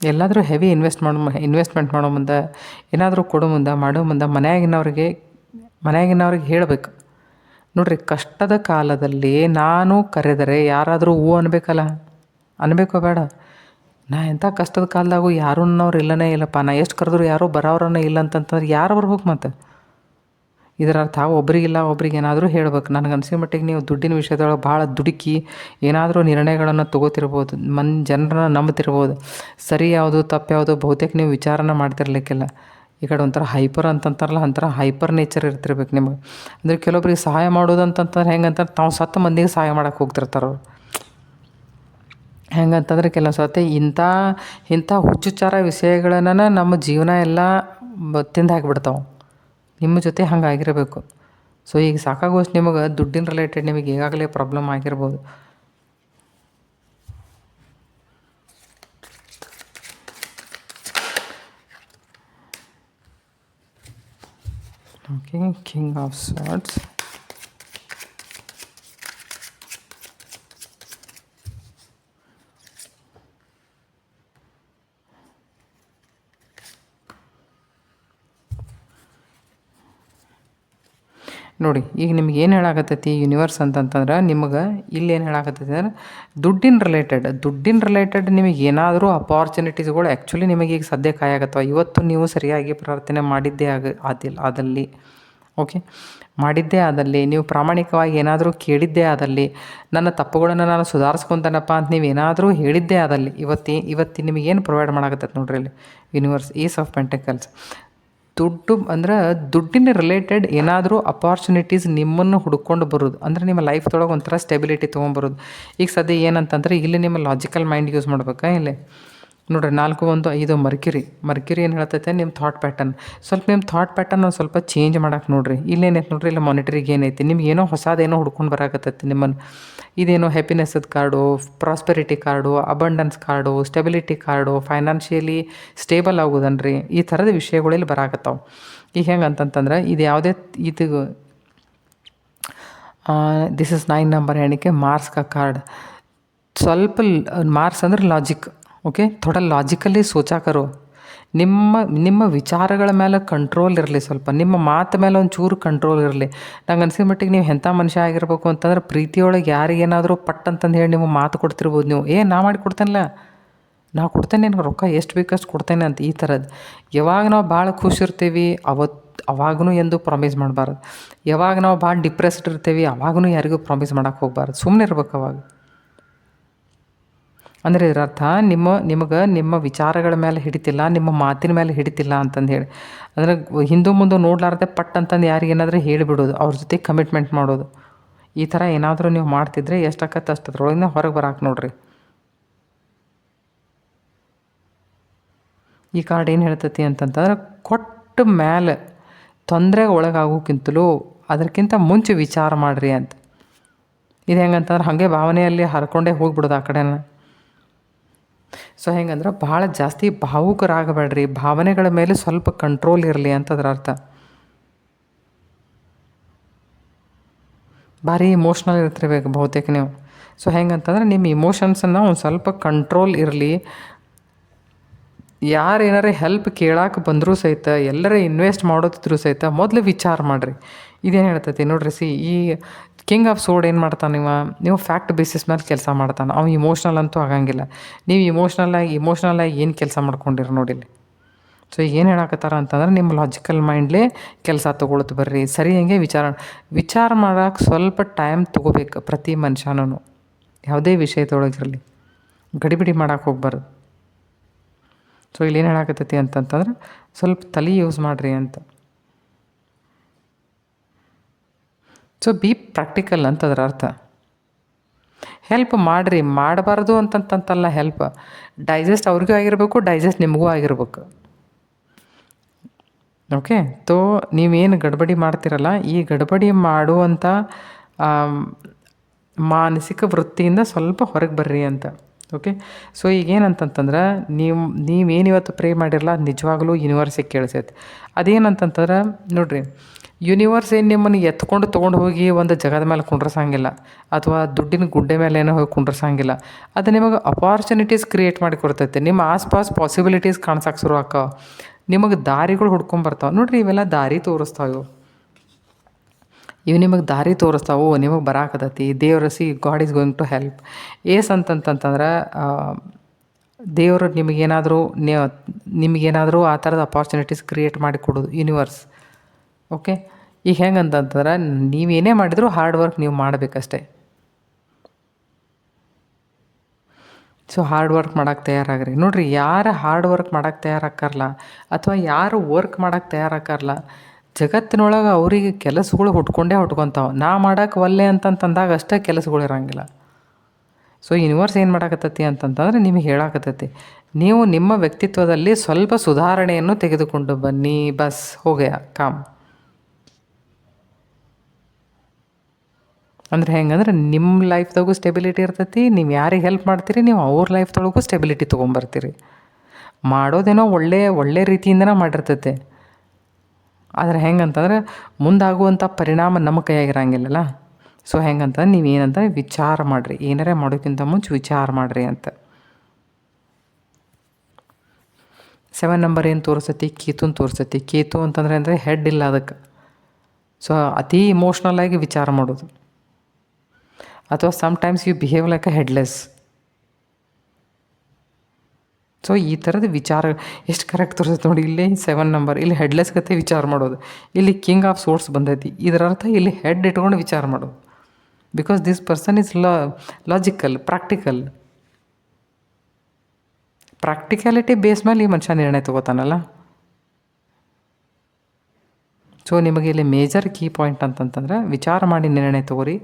ಎಲ್ಲಾದರೂ ಹೆವಿ ಇನ್ವೆಸ್ಟ್ಮೆಂಟ್ ಮಾಡೋ ಮುಂದೆ, ಏನಾದರೂ ಕೊಡೋ ಮುಂದೆ ಮನೆಯಾಗಿನವ್ರಿಗೆ ಹೇಳಬೇಕು. ನೋಡಿರಿ, ಕಷ್ಟದ ಕಾಲದಲ್ಲಿ ನಾನು ಕರೆದರೆ ಯಾರಾದರೂ ಹೂ ಅನ್ಬೇಕಲ್ಲ, ಅನ್ಬೇಕೋ ಬೇಡ? ನಾ ಎಂಥ ಕಷ್ಟದ ಕಾಲದಾಗೂ ಯಾರೂ ಅನ್ನೋರು ಇಲ್ಲನೇ ಇಲ್ಲಪ್ಪ, ನಾ ಎಷ್ಟು ಕರೆದ್ರು ಯಾರೂ ಬರೋರನ್ನ ಇಲ್ಲ ಅಂತಂತಂದ್ರೆ ಯಾರು ಬರ್ಬೇಕು? ಮತ್ತು ಇದರ ಅರ್ಥ ಒಬ್ರಿಗಿಲ್ಲ ಒಬ್ರಿಗೆ ಏನಾದರೂ ಹೇಳ್ಬೇಕು. ನನಗೆ ಅನಿಸೋ ಮಟ್ಟಿಗೆ ನೀವು ದುಡ್ಡಿನ ವಿಷಯದೊಳಗೆ ಭಾಳ ದುಡುಕಿ ಏನಾದರೂ ನಿರ್ಣಯಗಳನ್ನು ತೊಗೋತಿರ್ಬೋದು, ಜನರನ್ನ ನಂಬ್ತಿರ್ಬೋದು. ಸರಿ ಯಾವುದು ತಪ್ಪು ಯಾವುದು ಬಹುತೇಕ ನೀವು ವಿಚಾರನ ಮಾಡ್ತಿರ್ಲಿಕ್ಕಿಲ್ಲ. ಈ ಕಡೆ ಒಂಥರ ಹೈಪರ್ ಅಂತಂತಾರಲ್ಲ, ಒಂಥರ ಹೈಪರ್ ನೇಚರ್ ಇರ್ತಿರ್ಬೇಕು ನಿಮಗೆ. ಅಂದರೆ ಕೆಲವೊಬ್ರಿಗೆ ಸಹಾಯ ಮಾಡೋದು ಅಂತಂತಾರೆ ಹೆಂಗಂತಾರೆ ತಾವು ಸತ್ತ ಮಂದಿಗೆ ಸಹಾಯ ಮಾಡೋಕೆ ಹೋಗ್ತಿರ್ತಾರೆ ಅವ್ರು. ಹೆಂಗಂತಂದ್ರೆ ಕೆಲವು ಸತಿ ಇಂಥ ಹುಚ್ಚುಚ್ಚಾರ ವಿಷಯಗಳನ್ನ ನಮ್ಮ ಜೀವನ ಎಲ್ಲ ತಿಂದು ಹಾಕಿಬಿಡ್ತಾವೆ. ನಿಮ್ಮ ಜೊತೆ ಹಂಗಾಗಿರಬೇಕು. ಸೊ ಈಗ ಸಾಕಾಗೋಷ್ಟು ನಿಮಗೆ ದುಡ್ಡಿನ ರಿಲೇಟೆಡ್ ನಿಮಗೆ ಈಗಾಗಲೇ ಪ್ರಾಬ್ಲಮ್ ಆಗಿರ್ಬೋದು. Okay, king of swords. ನೋಡಿ, ಈಗ ನಿಮ್ಗೆ ಏನು ಹೇಳಾಕತ್ತೈತಿ ಯೂನಿವರ್ಸ್ ಅಂತಂತಂದ್ರೆ ನಿಮಗೆ ಇಲ್ಲಿ ಏನು ಹೇಳಾಕತ್ತೈತಿ ಅಂದ್ರೆ ದುಡ್ಡಿನ ರಿಲೇಟೆಡ್ ನಿಮಗೆ ಏನಾದರೂ ಅಪಾರ್ಚುನಿಟೀಸ್ಗಳು ಆ್ಯಕ್ಚುಲಿ ನಿಮಗೆ ಈಗ ಸದ್ಯ ಕಾಯಾಗತ್ತವ. ಇವತ್ತು ನೀವು ಸರಿಯಾಗಿ ಪ್ರಾರ್ಥನೆ ಮಾಡಿದ್ದೇ ಆದಲ್ಲಿ ಓಕೆ, ಮಾಡಿದ್ದೇ ಆದಲ್ಲಿ, ನೀವು ಪ್ರಾಮಾಣಿಕವಾಗಿ ಏನಾದರೂ ಕೇಳಿದ್ದೇ ಆದಲ್ಲಿ, ನನ್ನ ತಪ್ಪುಗಳನ್ನು ನಾನು ಸುಧಾರಿಸ್ಕೊತಾನಪ್ಪ ಅಂತ ನೀವು ಏನಾದರೂ ಹೇಳಿದ್ದೇ ಆದಲ್ಲಿ ಇವತ್ತು ನಿಮಗೇನು ಪ್ರೊವೈಡ್ ಮಾಡಾಕತ್ತೈತೆ ನೋಡ್ರಿ ಇಲ್ಲಿ ಯೂನಿವರ್ಸ್, ಏಸ್ ಆಫ್ ಪೆಂಟಕಲ್ಸ್. ದುಡ್ಡಿನ ರಿಲೇಟೆಡ್ ಏನಾದರೂ ಅಪಾರ್ಚುನಿಟೀಸ್ ನಿಮ್ಮನ್ನು ಹುಡ್ಕೊಂಡು ಬರೋದು, ಅಂದರೆ ನಿಮ್ಮ ಲೈಫ್ದೊಳಗೆ ಒಂಥರ ಸ್ಟೆಬಿಲಿಟಿ ತೊಗೊಂಬರೋದು. ಈಗ ಸದ್ಯ ಏನಂತಂದರೆ ಇಲ್ಲಿ ನಿಮ್ಮ ಲಾಜಿಕಲ್ ಮೈಂಡ್ ಯೂಸ್ ಮಾಡ್ಬೇಕಾ? ಇಲ್ಲಿ ನೋಡಿರಿ 4-1-5 ಮರ್ಕ್ಯುರಿ ಏನು ಹೇಳ್ತೈತೆ, ನಿಮ್ಮ ಥಾಟ್ ಪ್ಯಾಟರ್ನ್ ನಿಮ್ಮ ಥಾಟ್ ಪ್ಯಾಟರ್ನ್ ಒಂದು ಸ್ವಲ್ಪ ಚೇಂಜ್ ಮಾಡಕ್ಕೆ ನೋಡಿರಿ. ಇಲ್ಲೇನೈತೆ ನೋಡಿರಿ, ಇಲ್ಲ ಮಾನಿಟರಿಗೆ ಏನೈತಿ, ನಿಮ್ಗೆ ಏನೋ ಹೊಸದೇನೋ ಹುಡ್ಕೊಂಡು ಬರಾಕತ್ತೈತಿ ನಿಮ್ಮನ್ನು. ಇದೇನೋ ಹ್ಯಾಪಿನೆಸ್ಸದ card, prosperity card, abundance card, stability card, financially stable ಆಗೋದನ್ರಿ, ಈ ಥರದ ವಿಷಯಗಳಲ್ಲಿ ಬರಾಕತ್ತಾವೆ. ಈಗ ಹೆಂಗೆ ಅಂತಂತಂದ್ರೆ ಇದು ಯಾವುದೇ ದಿಸ್ ಇಸ್ 9 ನಂಬರ್ ಎಣಿಕೆ ಮಾರ್ಕ್ಸ್ ಕಾ ಕಾರ್ಡ್. ಸ್ವಲ್ಪ ಮಾರ್ಕ್ಸ್ ಅಂದ್ರೆ ಲಾಜಿಕ್. ಓಕೆ, ಥೋड़ा ಲಾಜಿಕಲಿ ಸೋಚಾ ಕರೋ. ನಿಮ್ಮ ವಿಚಾರಗಳ ಮೇಲೆ ಕಂಟ್ರೋಲ್ ಇರಲಿ, ಸ್ವಲ್ಪ ನಿಮ್ಮ ಮಾತು ಮೇಲೆ ಒಂಚೂರು ಕಂಟ್ರೋಲ್ ಇರಲಿ. ನಂಗೆ ಅನ್ಸಿದ ಮಟ್ಟಿಗೆ ನೀವು ಎಂಥ ಮನುಷ್ಯ ಆಗಿರ್ಬೇಕು ಅಂತಂದ್ರೆ, ಪ್ರೀತಿಯೊಳಗೆ ಯಾರಿಗೇನಾದರೂ ಪಟ್ ಅಂತಂದು ಹೇಳಿ ನೀವು ಮಾತು ಕೊಡ್ತಿರ್ಬೋದು. ನೀವು ನಾ ಮಾಡಿ ಕೊಡ್ತೇನಲ್ಲ, ನಾ ಕೊಡ್ತೇನೆ, ನಿನಗೆ ರೊಕ್ಕ ಎಷ್ಟು ಬೇಕಷ್ಟು ಕೊಡ್ತೇನೆ ಅಂತ. ಈ ಥರದ್ದು ಯಾವಾಗ ನಾವು ಭಾಳ ಖುಷಿ ಇರ್ತೀವಿ ಅವಾಗೂ ಎಂದು ಪ್ರಾಮಿಸ್ ಮಾಡಬಾರ್ದು. ಯಾವಾಗ ನಾವು ಭಾಳ ಡಿಪ್ರೆಸ್ಡ್ ಇರ್ತೀವಿ ಅವಾಗೂ ಯಾರಿಗೂ ಪ್ರಾಮಿಸ್ ಮಾಡೋಕ್ಕೆ ಹೋಗ್ಬಾರ್ದು. ಸುಮ್ಮನೆ ಇರ್ಬೇಕು ಅವಾಗ. ಅಂದರೆ ಇದರ ಅರ್ಥ ನಿಮ್ಮ ವಿಚಾರಗಳ ಮೇಲೆ ಹಿಡಿತಿಲ್ಲ, ನಿಮ್ಮ ಮಾತಿನ ಮೇಲೆ ಹಿಡಿತಿಲ್ಲ ಅಂತಂದು ಹೇಳಿ. ಅಂದರೆ ಹಿಂದೆ ಮುಂದೆ ನೋಡ್ಲಾರ್ದೆ ಪಟ್ ಅಂತಂದು ಯಾರಿಗೇನಾದರೂ ಹೇಳಿಬಿಡೋದು, ಅವ್ರ ಜೊತೆ ಕಮಿಟ್ಮೆಂಟ್ ಮಾಡೋದು. ಈ ಥರ ಏನಾದರೂ ನೀವು ಮಾಡ್ತಿದ್ರೆ ಎಷ್ಟಾಕತ್ತೆ ಅಷ್ಟದ್ರೊಳಗಿನ ಹೊರಗೆ ಬರಾಕೆ ನೋಡ್ರಿ. ಈ ಕಾರ್ಡ್ ಏನು ಹೇಳ್ತೈತಿ ಅಂತಂತಂದ್ರೆ, ಕೊಟ್ಟ ಮೇಲೆ ತೊಂದರೆಗೆ ಒಳಗಾಗೋಕ್ಕಿಂತಲೂ ಅದಕ್ಕಿಂತ ಮುಂಚೆ ವಿಚಾರ ಮಾಡಿರಿ ಅಂತ. ಇದು ಹೆಂಗಂತಂದ್ರೆ ಹಾಗೆ ಭಾವನೆಯಲ್ಲಿ ಹರ್ಕೊಂಡೇ ಹೋಗ್ಬಿಡೋದು ಆ ಕಡೆನ. ಸೊ ಹೆಂಗಂದ್ರೆ ಭಾಳ ಜಾಸ್ತಿ ಭಾವುಕರಾಗಬೇಡ್ರಿ, ಭಾವನೆಗಳ ಮೇಲೆ ಸ್ವಲ್ಪ ಕಂಟ್ರೋಲ್ ಇರಲಿ ಅಂತ ಅದರ ಅರ್ಥ. ಭಾರಿ ಇಮೋಷ್ನಲ್ ಇರ್ತಿರ್ಬೇಕು ಬಹುತೇಕ ನೀವು. ಸೊ ಹೆಂಗಂತಂದ್ರೆ ನಿಮ್ಮ ಇಮೋಷನ್ಸನ್ನು ಒಂದು ಸ್ವಲ್ಪ ಕಂಟ್ರೋಲ್ ಇರಲಿ. ಯಾರು ಏನಾರೇ ಹೆಲ್ಪ್ ಕೇಳಕ್ಕೆ ಬಂದರೂ ಸಹಿತ, ಎಲ್ಲರೇ ಇನ್ವೆಸ್ಟ್ ಮಾಡೋದಿದ್ರು ಸಹಿತ ಮೊದಲು ವಿಚಾರ ಮಾಡಿರಿ. ಇದೇನು ಹೇಳ್ತೈತಿ ನೋಡ್ರಿ. ಈ ಕಿಂಗ್ ಆಫ್ ಸೋಡ್ ಏನು ಮಾಡ್ತಾನೆ, ನೀವು ಫ್ಯಾಕ್ಟ್ ಬೇಸಿಸ್ ಮೇಲೆ ಕೆಲಸ ಮಾಡ್ತಾನೆ. ಅವ ಇಮೋಷ್ನಲ್ ಅಂತೂ ಆಗಂಗಿಲ್ಲ. ನೀವು ಇಮೋಷ್ನಲಾಗಿ ಏನು ಕೆಲಸ ಮಾಡ್ಕೊಂಡಿರಿ ನೋಡಿಲ್ಲಿ. ಸೊ ಈಗ ಏನು ಹೇಳಕತ್ತಾರ ಅಂತಂದ್ರೆ, ನಿಮ್ಮ ಲಾಜಿಕಲ್ ಮೈಂಡ್ಲೇ ಕೆಲಸ ತೊಗೊಳ್ತು ಬರ್ರಿ. ಸರಿ ಹಂಗೆ ವಿಚಾರ ಮಾಡೋಕೆ ಸ್ವಲ್ಪ ಟೈಮ್ ತೊಗೋಬೇಕು ಪ್ರತಿ ಮನುಷ್ಯನೂ. ಯಾವುದೇ ವಿಷಯದೊಳಗಿರಲಿ ಗಡಿಬಿಡಿ ಮಾಡೋಕೆ ಹೋಗ್ಬಾರ್ದು. ಸೊ ಇಲ್ಲಿ ಏನು ಹೇಳಕತ್ತೈತಿ ಅಂತಂತಂದ್ರೆ, ಸ್ವಲ್ಪ ತಲೆ ಯೂಸ್ ಮಾಡಿರಿ ಅಂತ. ಸೊ ಬಿ ಪ್ರಾಕ್ಟಿಕಲ್ ಅಂತ ಅದರ ಅರ್ಥ. ಹೆಲ್ಪ್ ಮಾಡಿರಿ, ಮಾಡಬಾರ್ದು ಅಂತಂತಲ್ಲ. ಹೆಲ್ಪ್ ಡೈಜೆಸ್ಟ್ ಅವ್ರಿಗೂ ಆಗಿರಬೇಕು, ಡೈಜೆಸ್ಟ್ ನಿಮಗೂ ಆಗಿರ್ಬೇಕು. ಓಕೆ, ತೋ ನೀವೇನು ಗಡ್ಬಡಿ ಮಾಡ್ತಿರಲ್ಲ, ಈ ಗಡ್ಬಡಿ ಮಾಡುವಂಥ ಮಾನಸಿಕ ವೃತ್ತಿಯಿಂದ ಸ್ವಲ್ಪ ಹೊರಗೆ ಬರ್ರಿ ಅಂತ. ಓಕೆ, ಸೊ ಈಗೇನಂತಂತಂದ್ರೆ, ನೀವೇನಿವತ್ತು ಪ್ರೇ ಮಾಡಿರಲ್ಲ ಅದು ನಿಜವಾಗ್ಲೂ ಯೂನಿವರ್ಸಿಗೆ ಕೇಳಿಸೈತೆ. ಅದೇನಂತಂತಂದ್ರೆ ನೋಡಿರಿ, ಯೂನಿವರ್ಸ್ ಏನು ನಿಮ್ಮನ್ನು ಎತ್ಕೊಂಡು ತೊಗೊಂಡು ಹೋಗಿ ಒಂದು ಜಗದ ಮೇಲೆ ಕುಂಡ್ರಸಂಗಿಲ್ಲ, ಅಥವಾ ದುಡ್ಡಿನ ಗುಡ್ಡೆ ಮೇಲೆ ಏನೋ ಹೋಗಿ ಕುಂಡ್ರಸಂಗಿಲ್ಲ. ಅದು ನಿಮಗೆ ಅಪಾರ್ಚುನಿಟೀಸ್ ಕ್ರಿಯೇಟ್ ಮಾಡಿ ಕೊಡ್ತೈತೆ. ನಿಮ್ಮ ಆಸ್ಪಾಸ್ ಪಾಸಿಬಿಲಿಟೀಸ್ ಕಾಣ್ಸಕ್ಕೆ ಶುರು ಆಕಾವ. ನಿಮಗೆ ದಾರಿಗಳು ಹುಡ್ಕೊಂಬರ್ತಾವೆ ನೋಡಿರಿ. ಇವೆಲ್ಲ ದಾರಿ ತೋರಿಸ್ತಾವೆ. ಇವು ನಿಮಗೆ ದಾರಿ ತೋರಿಸ್ತಾವೆ, ನಿಮಗೆ ಬರಾಕತೈತಿ. ದೇವರು god is going to help. ಅಂತಂತಂದ್ರೆ ದೇವರು ನಿಮಗೇನಾದರೂ ಆ ಥರದ ಅಪಾರ್ಚುನಿಟೀಸ್ ಕ್ರಿಯೇಟ್ ಮಾಡಿ ಕೊಡೋದು ಯೂನಿವರ್ಸ್. ಓಕೆ, ಈಗ ಹೆಂಗಂತಂದ್ರೆ ನೀವೇನೇ ಮಾಡಿದರೂ ಹಾರ್ಡ್ ವರ್ಕ್ ನೀವು ಮಾಡಬೇಕಷ್ಟೆ. ಸೊ ಹಾರ್ಡ್ ವರ್ಕ್ ಮಾಡೋಕ್ಕೆ ತಯಾರಾಗ್ರಿ. ನೋಡಿರಿ, ಯಾರು ಹಾರ್ಡ್ ವರ್ಕ್ ಮಾಡೋಕ್ಕೆ ತಯಾರಾಕಾರಲ್ಲ, ಅಥವಾ ಯಾರು ವರ್ಕ್ ಮಾಡೋಕ್ಕೆ ತಯಾರಾಕಾರಲ್ಲ, ಜಗತ್ತಿನೊಳಗೆ ಅವರಿಗೆ ಕೆಲಸಗಳು ಹುಟ್ಕೊತಾವೆ. ನಾ ಮಾಡೋಕ್ಕೆ ಒಲ್ಲೆ ಅಂತಂದಾಗ ಅಷ್ಟೇ ಕೆಲಸಗಳು ಇರೋಂಗಿಲ್ಲ. ಸೊ ಯೂನಿವರ್ಸ್ ಏನು ಮಾಡಾಕತ್ತೈತಿ ಅಂತಂತಂದ್ರೆ ನಿಮಗೆ ಹೇಳಾಕತ್ತೈತಿ, ನೀವು ನಿಮ್ಮ ವ್ಯಕ್ತಿತ್ವದಲ್ಲಿ ಸ್ವಲ್ಪ ಸುಧಾರಣೆಯನ್ನು ತೆಗೆದುಕೊಂಡು ಬನ್ನಿ. ಬಸ್ ಹೋಗ್ಯಾ ಕಾಮ್. ಅಂದ್ರೆ ಹೆಂಗಂದ್ರೆ ನಿಮ್ಮ ಲೈಫ್ದಾಗೂ ಸ್ಟೆಬಿಲಿಟಿ ಇರ್ತೈತಿ. ನೀವು ಯಾರಿಗೆ ಹೆಲ್ಪ್ ಮಾಡ್ತೀರಿ, ನೀವು ಅವ್ರ ಲೈಫ್ದೊಳಗೂ ಸ್ಟೆಬಿಲಿಟಿ ತೊಗೊಂಬರ್ತೀರಿ. ಮಾಡೋದೇನೋ ಒಳ್ಳೆ ರೀತಿಯಿಂದನೇ ಮಾಡಿರ್ತೈತೆ. ಆದರೆ ಹೆಂಗಂತಂದ್ರೆ ಮುಂದಾಗುವಂಥ ಪರಿಣಾಮ ನಮ್ಮ ಕೈಯಾಗಿರಂಗಿಲ್ಲಲ್ಲ. ಸೊ ಹೆಂಗಂತಂದ್ರೆ ನೀವೇನಂತ ವಿಚಾರ ಮಾಡಿರಿ, ಏನಾರೇ ಮಾಡೋಕ್ಕಿಂತ ಮುಂಚೆ ವಿಚಾರ ಮಾಡಿರಿ ಅಂತ. 7 ನಂಬರ್ ಏನು ತೋರಿಸ್ತೈತಿ, ಕೇತುನ ತೋರಿಸ್ತೈತಿ. ಕೇತು ಅಂತಂದರೆ ಹೆಡ್ ಇಲ್ಲ ಅದಕ್ಕೆ. ಸೊ ಅತಿ ಇಮೋಷ್ನಲಾಗಿ ವಿಚಾರ ಮಾಡೋದು, ಅಥವಾ sometimes you behave like a headless. So ಈ ಥರದ ವಿಚಾರ ಎಷ್ಟು ಕರೆಕ್ಟ್ ತೋರಿಸ್ತೈತೆ ನೋಡಿ. ಇಲ್ಲಿ 7 ನಂಬರ್, ಇಲ್ಲಿ ಹೆಡ್ಲೆಸ್ ಗತೆ ವಿಚಾರ ಮಾಡೋದು. ಇಲ್ಲಿ ಕಿಂಗ್ ಆಫ್ ಸೋರ್ಸ್ ಬಂದೈತಿ. ಇದರ ಅರ್ಥ ಇಲ್ಲಿ ಹೆಡ್ ಇಟ್ಕೊಂಡು ವಿಚಾರ ಮಾಡೋದು. Because this person is logical, practicality base ಮೇಲೆ ಈ ಮನುಷ್ಯ ನಿರ್ಣಯ ತೊಗೋತಾನಲ್ಲ. ಸೊ ನಿಮಗೆ ಇಲ್ಲಿ ಮೇಜರ್ ಕೀ ಪಾಯಿಂಟ್ ಅಂತಂತಂದ್ರೆ, ವಿಚಾರ ಮಾಡಿ ನಿರ್ಣಯ ತೊಗೋರಿ.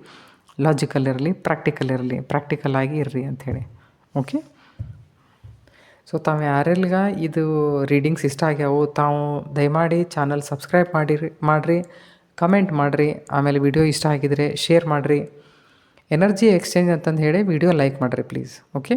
ಲಾಜಿಕಲ್ ಇರಲಿ, ಪ್ರಾಕ್ಟಿಕಲ್ ಆಗಿ ಇರ್ರಿ ಅಂಥೇಳಿ. ಓಕೆ, ಸೊ ತಾವು ಯಾರೆಲ್ಗ ಇದು ರೀಡಿಂಗ್ಸ್ ಇಷ್ಟ ಆಗ್ಯಾವು, ತಾವು ದಯಮಾಡಿ ಚಾನಲ್ ಸಬ್ಸ್ಕ್ರೈಬ್ ಮಾಡಿರಿ, ಕಮೆಂಟ್ ಮಾಡಿರಿ. ಆಮೇಲೆ ವಿಡಿಯೋ ಇಷ್ಟ ಆಗಿದ್ರೆ ಶೇರ್ ಮಾಡಿರಿ. ಎನರ್ಜಿ ಎಕ್ಸ್ಚೇಂಜ್ ಅಂತಂದು ಹೇಳಿ ವಿಡಿಯೋ ಲೈಕ್ ಮಾಡಿರಿ ಪ್ಲೀಸ್. ಓಕೆ.